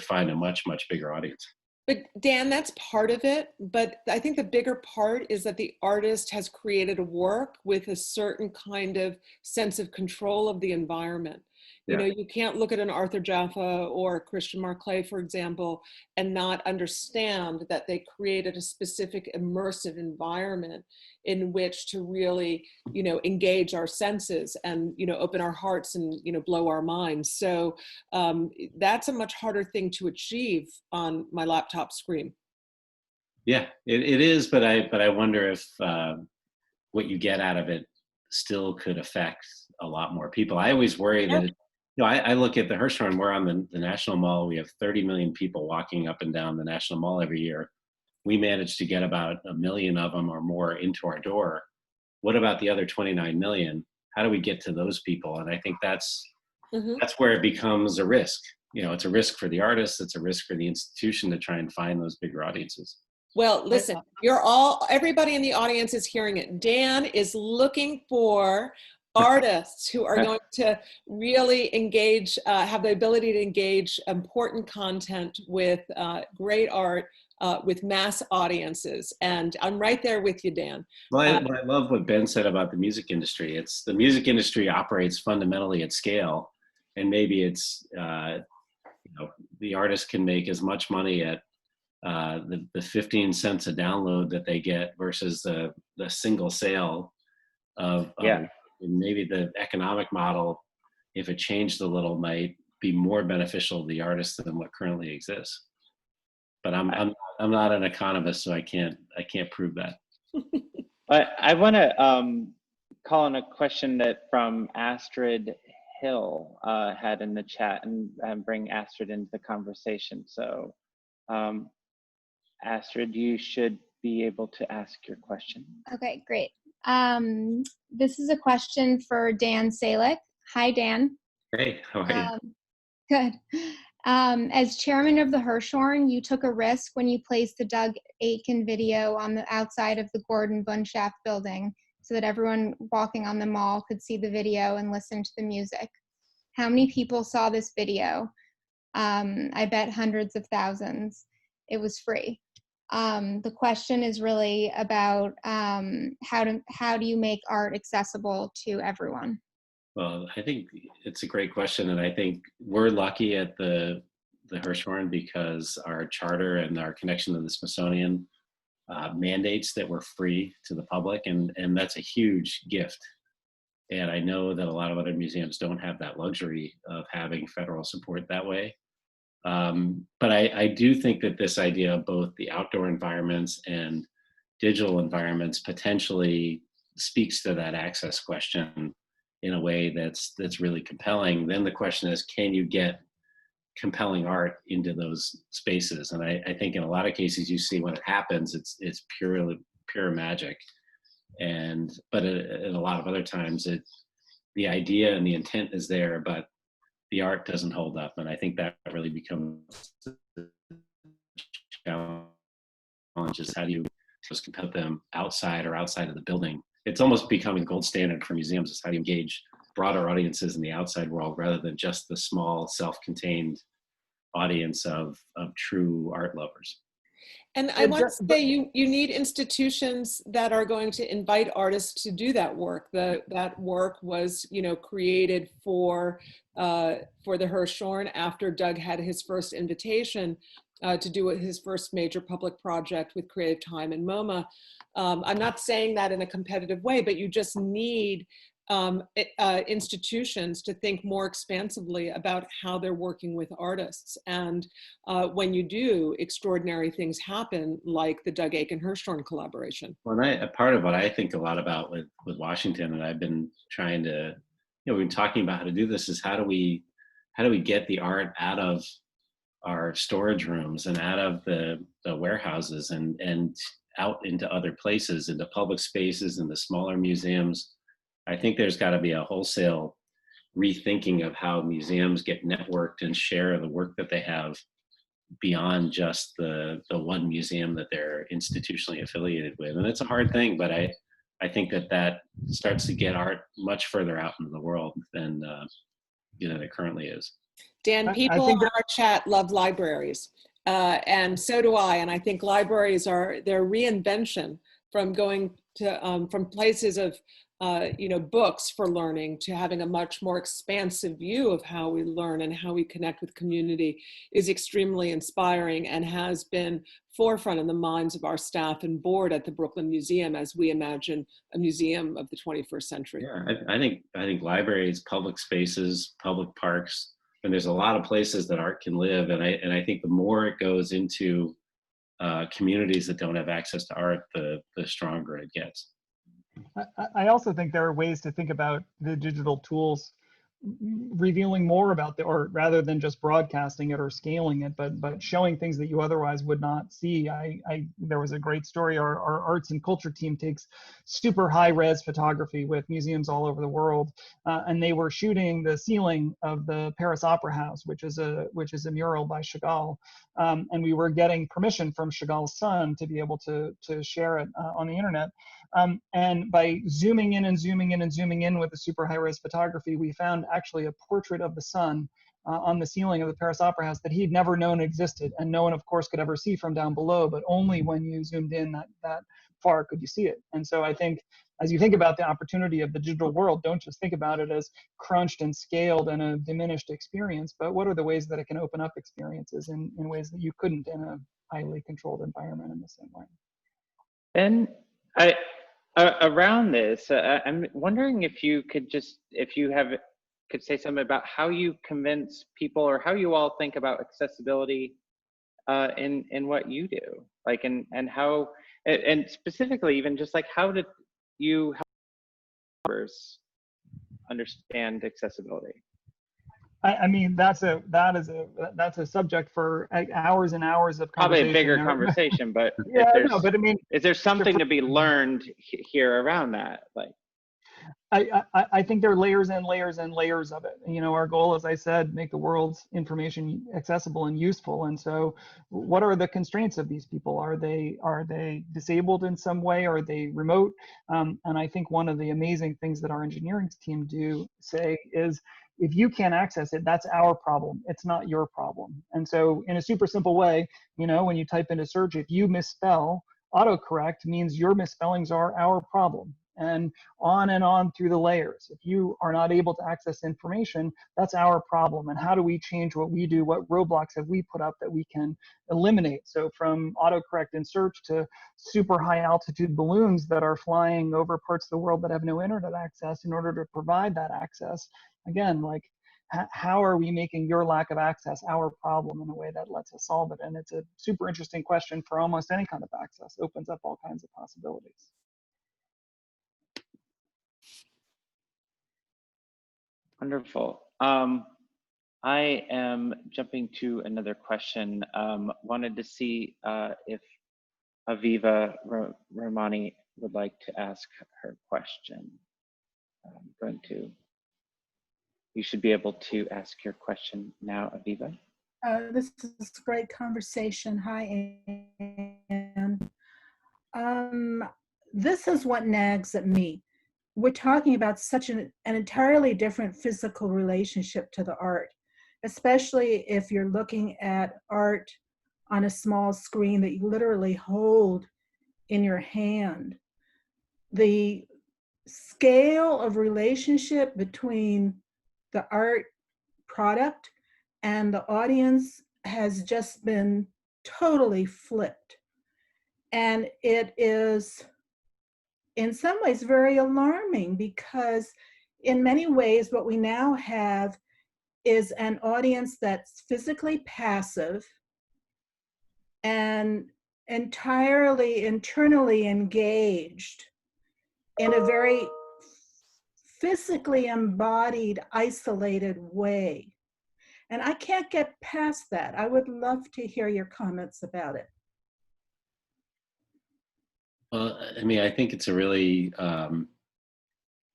find a much, much bigger audience. But Dan, that's part of it. But I think the bigger part is that the artist has created a work with a certain kind of sense of control of the environment. Yeah. You can't look at an Arthur Jaffa or Christian Marclay, for example, and not understand that they created a specific immersive environment in which to really, engage our senses and, open our hearts and, blow our minds. So that's a much harder thing to achieve on my laptop screen. Yeah, it is, but I wonder if what you get out of it still could affect a lot more people. I always worry that I look at the Hirshhorn, we're on the National Mall. We have 30 million people walking up and down the National Mall every year. We manage to get about 1 million of them or more into our door. What about the other 29 million? How do we get to those people? And I think that's where it becomes a risk. It's a risk for the artist. It's a risk for the institution to try and find those bigger audiences. Well, listen, everybody in the audience is hearing it. Dan is looking for artists who are going to really engage, have the ability to engage important content with great art, with mass audiences. And I'm right there with you, Dan. Well, I love what Ben said about the music industry. The music industry operates fundamentally at scale, and maybe it's, the artist can make as much money at the 15 cents a download that they get versus the single sale of and maybe the economic model, if it changed a little, might be more beneficial to the artist than what currently exists. But I'm not an economist, so I can't prove that. I want to call on a question that from Astrid Hill had in the chat and bring Astrid into the conversation. So Astrid, you should be able to ask your question. Okay, great. This is a question for Dan Sallick. Hi, Dan. Hey, how are you? Good. As chairman of the Hirshhorn, you took a risk when you placed the Doug Aiken video on the outside of the Gordon Bunshaft building so that everyone walking on the mall could see the video and listen to the music. How many people saw this video? I bet hundreds of thousands. It was free. The question is really about how do you make art accessible to everyone? Well, I think it's a great question, and I think we're lucky at the Hirshhorn because our charter and our connection to the Smithsonian mandates that we're free to the public, and that's a huge gift. And I know that a lot of other museums don't have that luxury of having federal support that way. But I do think that this idea of both the outdoor environments and digital environments potentially speaks to that access question in a way that's really compelling. Then the question is, can you get compelling art into those spaces? And I think in a lot of cases you see when it happens, it's pure magic. But in a lot of other times the idea and the intent is there, but the art doesn't hold up. And I think that really becomes the challenge, is how do you just compel them outside of the building? It's almost becoming the gold standard for museums, is how do you engage broader audiences in the outside world rather than just the small self-contained audience of true art lovers. And I want to say you need institutions that are going to invite artists to do that work. That work was, created for the Hirshhorn after Doug had his first invitation to do his first major public project with Creative Time and MoMA. I'm not saying that in a competitive way, but you just need institutions to think more expansively about how they're working with artists. And when you do, extraordinary things happen, like the Doug Aiken Hirshhorn collaboration. Well, a part of what I think a lot about with Washington, and I've been trying to, we've been talking about how to do this, is how do we get the art out of our storage rooms and out of the warehouses and out into other places, into public spaces, into smaller museums. I think there's got to be a wholesale rethinking of how museums get networked and share the work that they have beyond just the one museum that they're institutionally affiliated with. And it's a hard thing, but I think that starts to get art much further out into the world than it currently is. Dan, people in our chat love libraries, and so do I. And I think libraries they're reinvention from going to from places of books for learning to having a much more expansive view of how we learn and how we connect with community is extremely inspiring and has been forefront in the minds of our staff and board at the Brooklyn Museum as we imagine a museum of the 21st century. Yeah, I think libraries, public spaces, public parks, and there's a lot of places that art can live. And I think the more it goes into communities that don't have access to art, the stronger it gets. I also think there are ways to think about the digital tools revealing more about or rather than just broadcasting it or scaling it, but showing things that you otherwise would not see. There was a great story. Our arts and culture team takes super high res photography with museums all over the world, and they were shooting the ceiling of the Paris Opera House, which is a mural by Chagall, and we were getting permission from Chagall's son to be able to share it on the internet. And by zooming in and zooming in and zooming in with the super high res photography, we found actually a portrait of the sun on the ceiling of the Paris Opera House that he'd never known existed. And no one, of course, could ever see from down below, but only when you zoomed in that far could you see it. And so I think as you think about the opportunity of the digital world, don't just think about it as crunched and scaled and a diminished experience, but what are the ways that it can open up experiences in ways that you couldn't in a highly controlled environment in the same way. And around this, I'm wondering if you could say something about how you convince people or how you all think about accessibility in what you do, like, and how, and specifically even just like, how did you help others understand accessibility? I mean, that's a subject for hours and hours of Probably conversation. a bigger conversation, but Yeah, no, but I mean, is there something to be learned here around that? Like, I think there are layers and layers and layers of it. You know, our goal, as I said, make the world's information accessible and useful. And so, what are the constraints of these people? Are they disabled in some way? Are they remote? And I think one of the amazing things that our engineering team do say is, if you can't access it, that's our problem. It's not your problem. And so, in a super simple way, you know, when you type into search, if you misspell, autocorrect means your misspellings are our problem. And on through the layers. If you are not able to access information, that's our problem. And how do we change what we do? What roadblocks have we put up that we can eliminate? So from autocorrect in search to super high altitude balloons that are flying over parts of the world that have no internet access in order to provide that access. Again, like, how are we making your lack of access our problem in a way that lets us solve it? And it's a super interesting question for almost any kind of access. It opens up all kinds of possibilities. wonderful. I am jumping to another question. Wanted to see if Aviva Romani would like to ask her question. I'm going to, you should be able to ask your question now, Aviva. This is a great conversation. Hi, Anne. This is what nags at me. We're talking about such an entirely different physical relationship to the art, especially if you're looking at art on a small screen that you literally hold in your hand. The scale of relationship between the art product and the audience has just been totally flipped. And it is, in some ways, very alarming, because in many ways what we now have is an audience that's physically passive and entirely internally engaged in a very physically embodied, isolated way. And I can't get past that. I would love to hear your comments about it. Well, I mean, I think it's a really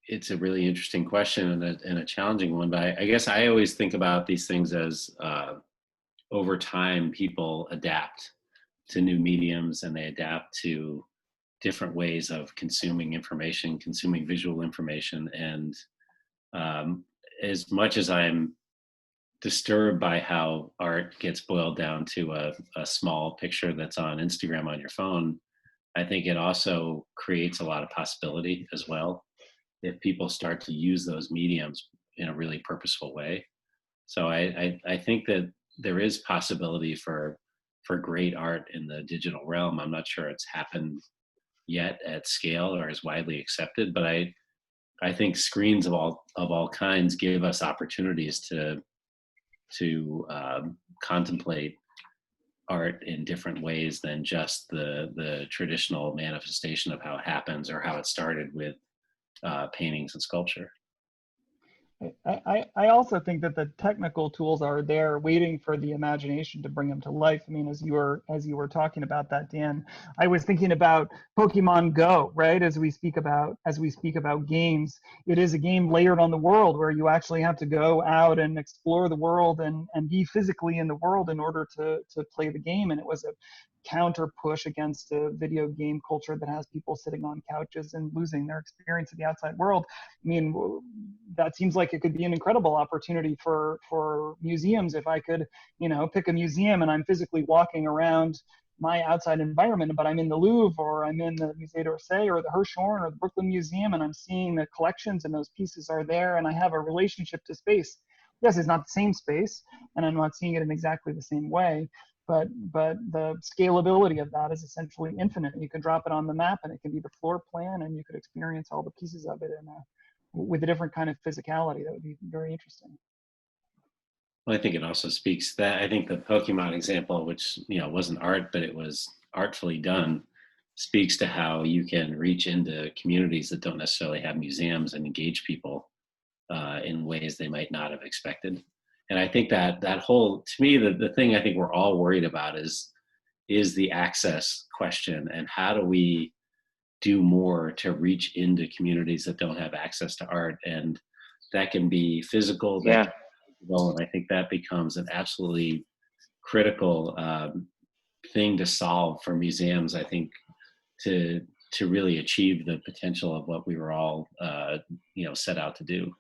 interesting question and a challenging one. But I guess I always think about these things as over time, people adapt to new mediums, and they adapt to different ways of consuming information, consuming visual information. And as much as I'm disturbed by how art gets boiled down to a small picture that's on Instagram on your phone, I think it also creates a lot of possibility as well if people start to use those mediums in a really purposeful way. So I think that there is possibility for great art in the digital realm. I'm not sure it's happened yet at scale or is widely accepted, but I think screens of all kinds give us opportunities to contemplate art in different ways than just the traditional manifestation of how it happens or how it started with paintings and sculpture. I also think that the technical tools are there waiting for the imagination to bring them to life. I mean, as you were talking about that, Dan, I was thinking about Pokemon Go, right? As we speak about games, it is a game layered on the world where you actually have to go out and explore the world and be physically in the world in order to play the game. And it was a counter push against a video game culture that has people sitting on couches and losing their experience of the outside world. I mean, that seems like it could be an incredible opportunity for museums. If I could, you know, pick a museum and I'm physically walking around my outside environment, but I'm in the Louvre or I'm in the Musée d'Orsay or the Hirshhorn or the Brooklyn Museum, and I'm seeing the collections and those pieces are there, and I have a relationship to space. Yes, it's not the same space, and I'm not seeing it in exactly the same way, but the scalability of that is essentially infinite. You can drop it on the map and it can be the floor plan, and you could experience all the pieces of it with a different kind of physicality. That would be very interesting. Well, I think it also speaks that I think the Pokemon example, which, you know, wasn't art, but it was artfully done, speaks to how you can reach into communities that don't necessarily have museums and engage people in ways they might not have expected. And I think that whole, to me, the thing I think we're all worried about is the access question, and how do we do more to reach into communities that don't have access to art. And that can be physical, that can be digital, and I think that becomes an absolutely critical thing to solve for museums, I think, to really achieve the potential of what we were all set out to do.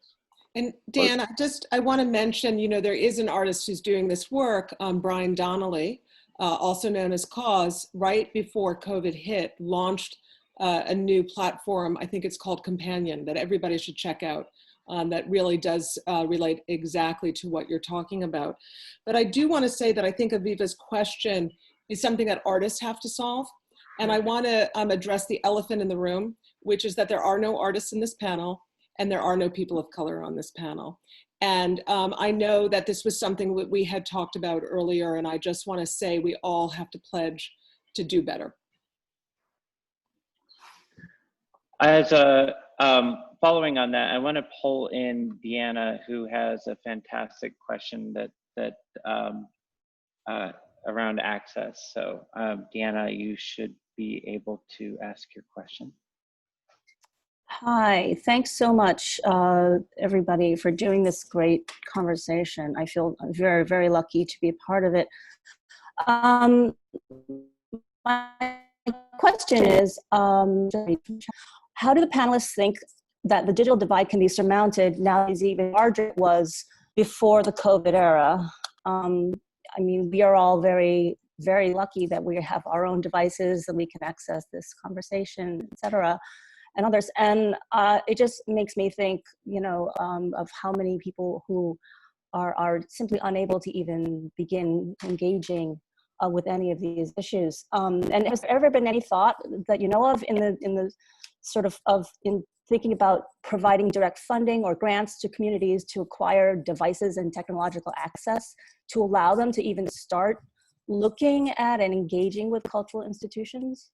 And Dan, I want to mention, there is an artist who's doing this work, Brian Donnelly, also known as Cause, right before COVID hit, launched a new platform, I think it's called Companion, that everybody should check out, that really does relate exactly to what you're talking about. But I do want to say that I think Aviva's question is something that artists have to solve. And I want to address the elephant in the room, which is that there are no artists in this panel, and there are no people of color on this panel. And I know that this was something that we had talked about earlier, and I just want to say we all have to pledge to do better. As following on that, I want to pull in Deanna, who has a fantastic question that around access. So Deanna, you should be able to ask your question. Hi, thanks so much, everybody, for doing this great conversation. I feel very, very lucky to be a part of it. My question is, how do the panelists think that the digital divide can be surmounted now as even larger it was before the COVID era? I mean, we are all very, very lucky that we have our own devices and we can access this conversation, et cetera, and others. And it just makes me think, of how many people who are simply unable to even begin engaging with any of these issues. And has there ever been any thought that you know of in the sort of in thinking about providing direct funding or grants to communities to acquire devices and technological access to allow them to even start looking at and engaging with cultural institutions?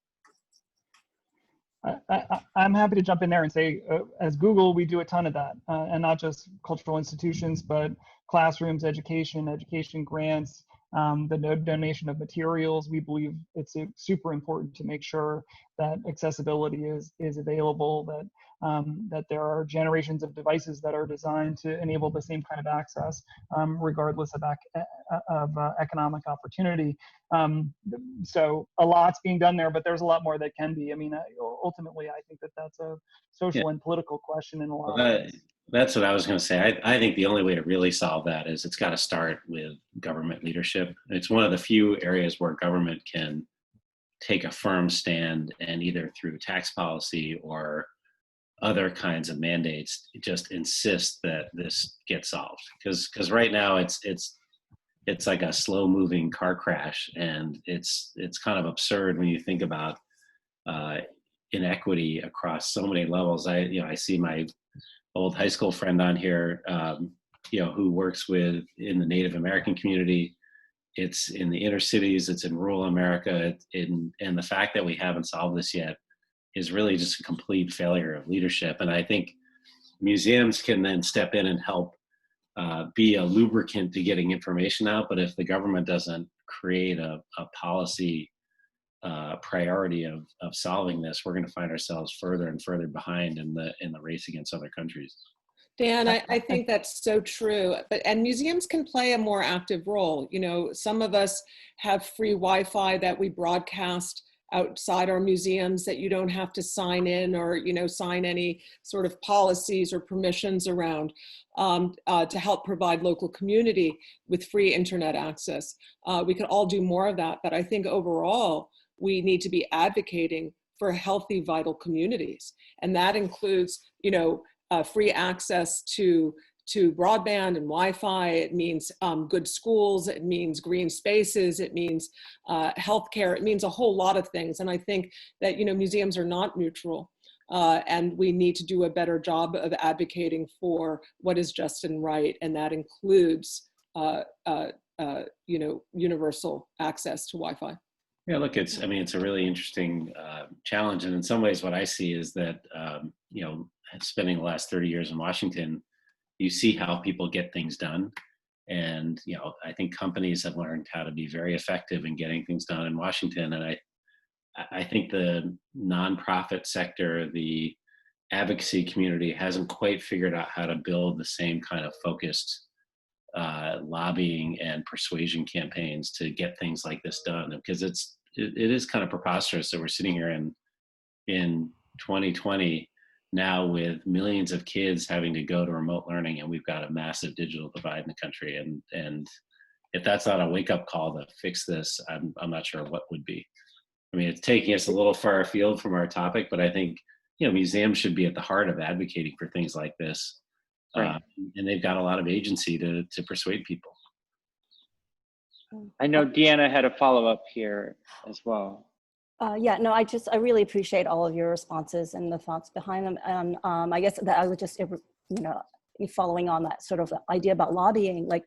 I'm happy to jump in there and say, as Google, we do a ton of that, and not just cultural institutions, but classrooms, education grants, the donation of materials. We believe it's super important to make sure that accessibility is available, that there are generations of devices that are designed to enable the same kind of access, regardless of economic opportunity. So a lot's being done there, but there's a lot more that can be. I mean, ultimately, I think that that's a social and political question in a lot of ways. That's what I was going to say. I think the only way to really solve that is it's got to start with government leadership. It's one of the few areas where government can take a firm stand and either through tax policy or other kinds of mandates just insist that this gets solved. Because right now it's like a slow moving car crash, and it's kind of absurd when you think about inequity across so many levels. I see my old high school friend on here, who works in the Native American community. It's in the inner cities, it's in rural America, and the fact that we haven't solved this yet is really just a complete failure of leadership. And I think museums can then step in and help be a lubricant to getting information out. But if the government doesn't create a policy priority of solving this, we're going to find ourselves further and further behind in the race against other countries. Dan, I think that's so true. And museums can play a more active role. Some of us have free Wi-Fi that we broadcast outside our museums that you don't have to sign in or sign any sort of policies or permissions around, to help provide local community with free internet access. We could all do more of that, but I think overall we need to be advocating for healthy, vital communities, and that includes free access to broadband and Wi-Fi. It means good schools. It means green spaces. It means healthcare. It means a whole lot of things. And I think that museums are not neutral, and we need to do a better job of advocating for what is just and right, and that includes universal access to Wi-Fi. Yeah, look, it's a really interesting challenge, and in some ways, what I see is that spending the last 30 years in Washington, you see how people get things done, And, I think companies have learned how to be very effective in getting things done in Washington. And I think the nonprofit sector, the advocacy community hasn't quite figured out how to build the same kind of focused lobbying and persuasion campaigns to get things like this done. Because it is kind of preposterous that we're sitting here in 2020 now with millions of kids having to go to remote learning, and we've got a massive digital divide in the country. And if that's not a wake-up call to fix this, I'm not sure what would be. I mean, it's taking us a little far afield from our topic, but I think, museums should be at the heart of advocating for things like this. Right. And they've got a lot of agency to persuade people. I know Deanna had a follow-up here as well. Yeah, no, I really appreciate all of your responses and the thoughts behind them. And I guess that I would just, following on that sort of idea about lobbying, like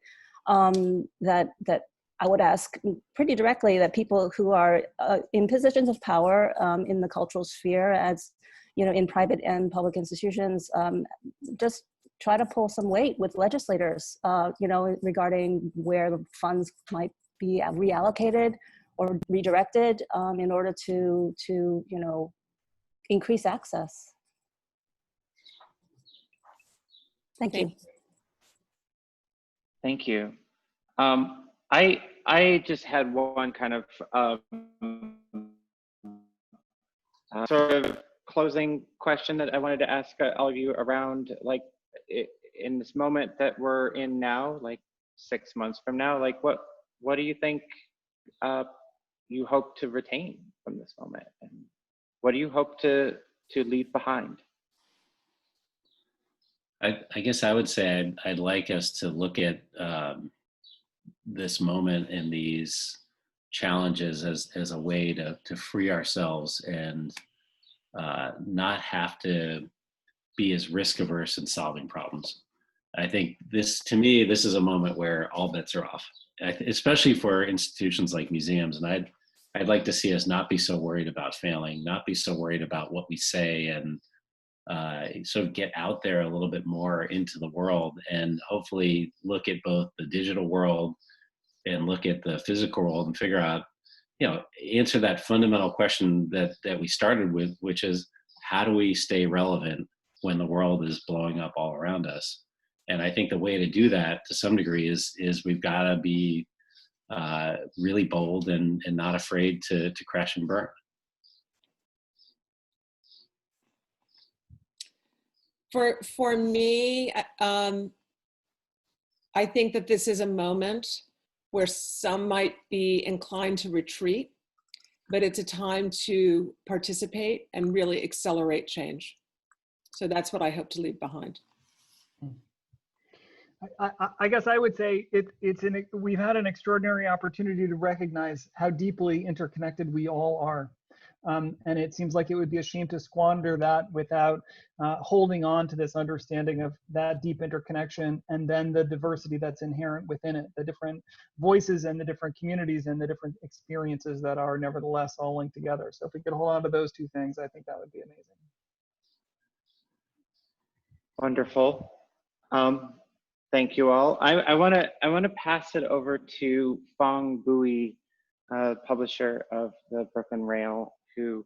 that I would ask pretty directly that people who are in positions of power in the cultural sphere, as in private and public institutions, just try to pull some weight with legislators, regarding where the funds might be reallocated or redirected in order to increase access. Thank you. Thank you. I just had one kind of sort of closing question that I wanted to ask all of you around, like, in this moment that we're in now, like 6 months from now, like what do you think you hope to retain from this moment, and what do you hope to leave behind? I guess I would say I'd like us to look at this moment and these challenges as a way to free ourselves and not have to be as risk averse in solving problems. I think to me, this is a moment where all bets are off, especially for institutions like museums. And I'd like to see us not be so worried about failing, not be so worried about what we say, and sort of get out there a little bit more into the world and hopefully look at both the digital world and look at the physical world and figure out, answer that fundamental question that we started with, which is, how do we stay relevant when the world is blowing up all around us? And I think the way to do that to some degree is we've got to be really bold and not afraid to crash and burn. For me, I think that this is a moment where some might be inclined to retreat, but it's a time to participate and really accelerate change. So that's what I hope to leave behind. I guess I would say we've had an extraordinary opportunity to recognize how deeply interconnected we all are. And it seems like it would be a shame to squander that without holding on to this understanding of that deep interconnection, and then the diversity that's inherent within it, the different voices and the different communities and the different experiences that are nevertheless all linked together. So if we could hold on to those two things, I think that would be amazing. Wonderful. Thank you all. I want to pass it over to Fong Bui, publisher of the Brooklyn Rail, who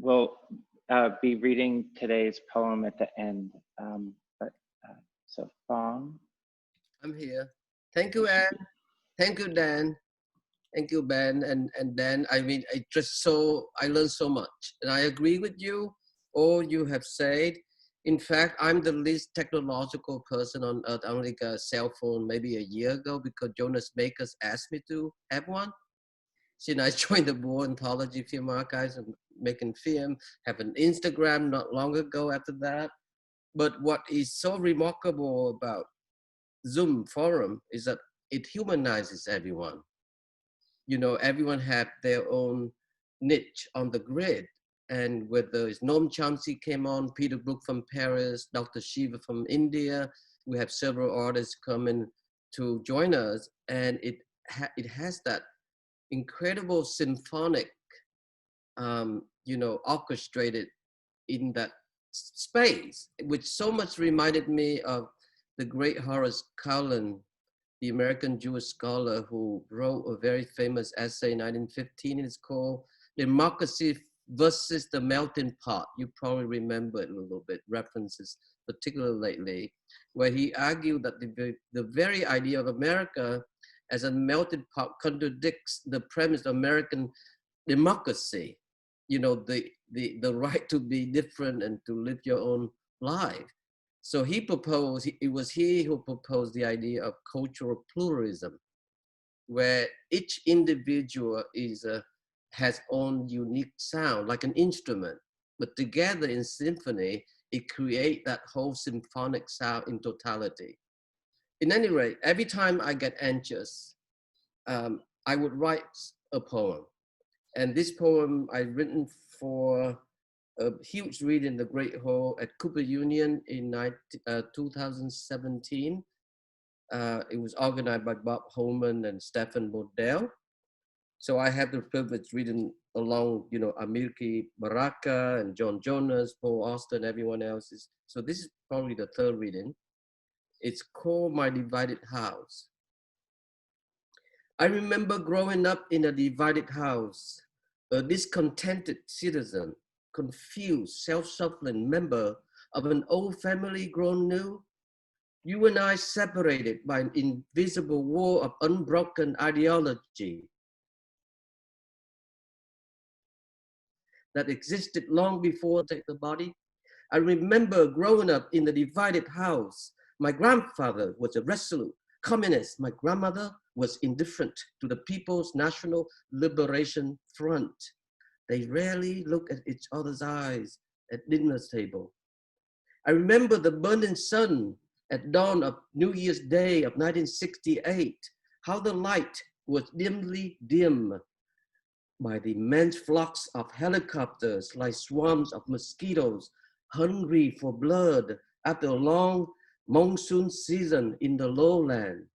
will be reading today's poem at the end. So Fong. I'm here. Thank you, Anne. Thank you, Dan. Thank you, Ben and Dan. I mean, I learned so much, and I agree with you. All you have said. In fact, I'm the least technological person on earth. I only got a cell phone maybe a year ago because Jonas Makers asked me to have one. Since I joined the War Anthology Film Archives and making film, have an Instagram not long ago after that. But what is so remarkable about Zoom Forum is that it humanizes everyone. Everyone had their own niche on the grid. And whether it's Noam Chomsky came on, Peter Brook from Paris, Dr. Shiva from India, we have several artists coming to join us, and it has that incredible symphonic, orchestrated in that space, which so much reminded me of the great Horace Cullen, the American Jewish scholar who wrote a very famous essay in 1915. It's called Democracy versus the Melting Pot. You probably remember it a little bit, references, particularly lately, where he argued that the very idea of America as a melting pot contradicts the premise of American democracy, you know, the right to be different and to live your own life. So he proposed, it was he who proposed the idea of cultural pluralism, where each individual has own unique sound, like an instrument, but together in symphony, it creates that whole symphonic sound in totality. In any rate, every time I get anxious, I would write a poem. And this poem I've written for a huge read in the Great Hall at Cooper Union in 2017. It was organized by Bob Holman and Stephen Bodell. So I had the privilege reading along, you know, Amirki Baraka and John Jonas, Paul Auster, everyone else. So this is probably the third reading. It's called My Divided House. I remember growing up in a divided house, a discontented citizen, confused, self-shuffling member of an old family grown new. You and I separated by an invisible wall of unbroken ideology that existed long before the body. I remember growing up in a divided house. My grandfather was a resolute communist. My grandmother was indifferent to the People's National Liberation Front. They rarely looked at each other's eyes at dinner table. I remember the burning sun at dawn of New Year's Day of 1968, how the light was dimly dim by the immense flocks of helicopters like swarms of mosquitoes hungry for blood after a long monsoon season in the lowland.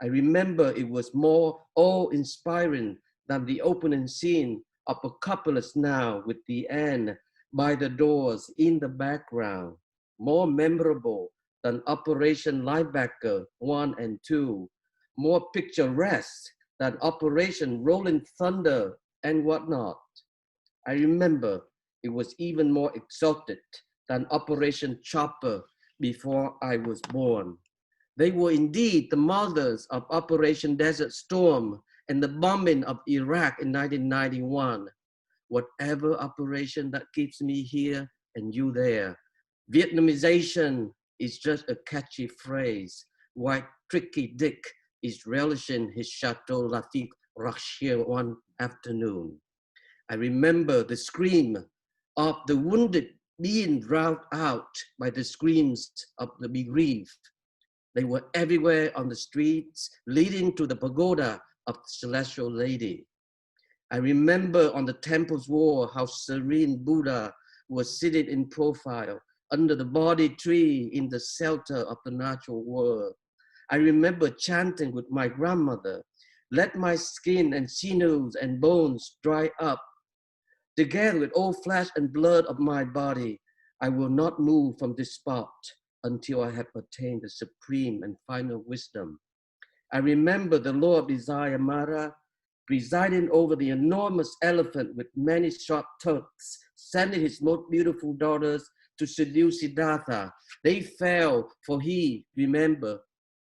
I remember it was more awe-inspiring than the opening scene of Apocalypse Now with the end by the doors in the background, more memorable than Operation Linebacker 1 and 2, more picturesque than Operation Rolling Thunder and whatnot. I remember it was even more exalted than Operation Chopper before I was born. They were indeed the mothers of Operation Desert Storm and the bombing of Iraq in 1991. Whatever operation that keeps me here and you there. Vietnamization is just a catchy phrase. White Tricky Dick is relishing his Chateau Lafite Rocher one afternoon. I remember the scream of the wounded being drowned out by the screams of the bereaved. They were everywhere on the streets leading to the pagoda of the Celestial Lady. I remember on the temple's wall how serene Buddha was sitting in profile under the Bodhi tree in the shelter of the natural world. I remember chanting with my grandmother, let my skin and sinews and bones dry up. Together with all flesh and blood of my body, I will not move from this spot until I have attained the supreme and final wisdom. I remember the Lord of Desire Mara presiding over the enormous elephant with many sharp tongues, sending his most beautiful daughters to seduce Siddhartha. They fell, for he, remember,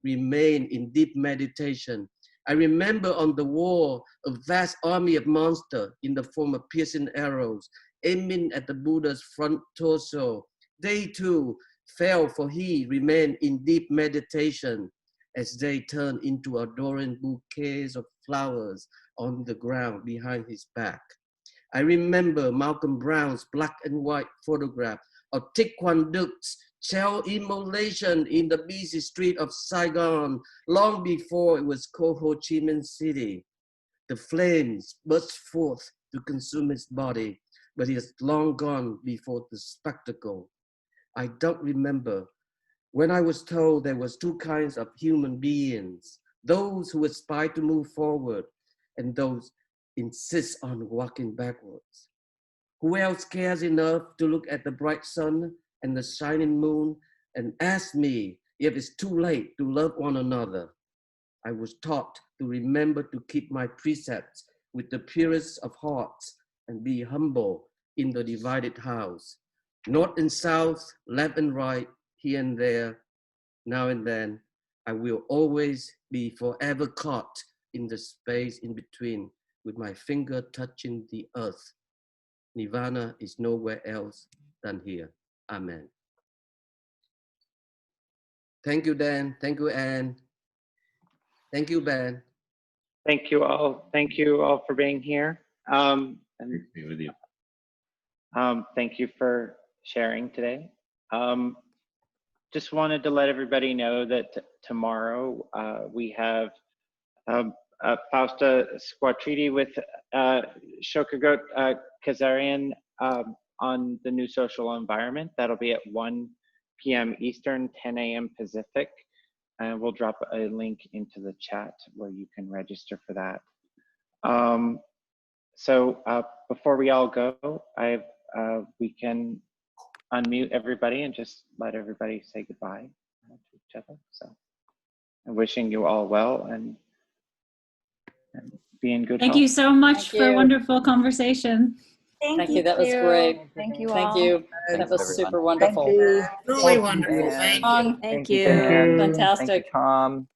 remained in deep meditation. I remember on the wall a vast army of monsters in the form of piercing arrows, aiming at the Buddha's front torso. They too fell, for he remained in deep meditation as they turned into adoring bouquets of flowers on the ground behind his back. I remember Malcolm Brown's black and white photograph of Thich Quang Duc's child immolation in the busy street of Saigon long before it was called Ho Chi Minh City. The flames burst forth to consume his body, but he has long gone before the spectacle. I don't remember when I was told there was two kinds of human beings, those who aspire to move forward and those insist on walking backwards. Who else cares enough to look at the bright sun and the shining moon and ask me if it's too late to love one another. I was taught to remember to keep my precepts with the purest of hearts and be humble in the divided house. North and south, left and right, here and there, now and then. I will always be forever caught in the space in between, with my finger touching the earth. Nirvana is nowhere else than here. Amen. Thank you, Dan. Thank you, Anne. Thank you, Ben. Thank you all. Thank you all for being here. And Great to be with you. thank you for sharing today. Just wanted to let everybody know that tomorrow we have Fausta Squatriti with Shokagot Kazarian on the new social environment. That'll be at 1 p.m. Eastern, 10 a.m. Pacific. And we'll drop a link into the chat where you can register for that. So before we all go, we can unmute everybody and just let everybody say goodbye to each other. So I'm wishing you all well and be in good health. Thank you so much Thank for a you. wonderful conversation. Thank you. That was great. Thank you Thank all. you. That was super wonderful. you. Really wonderful. Thank you. Thank Thank you. you. Thank you. Fantastic. Thank you, Tom.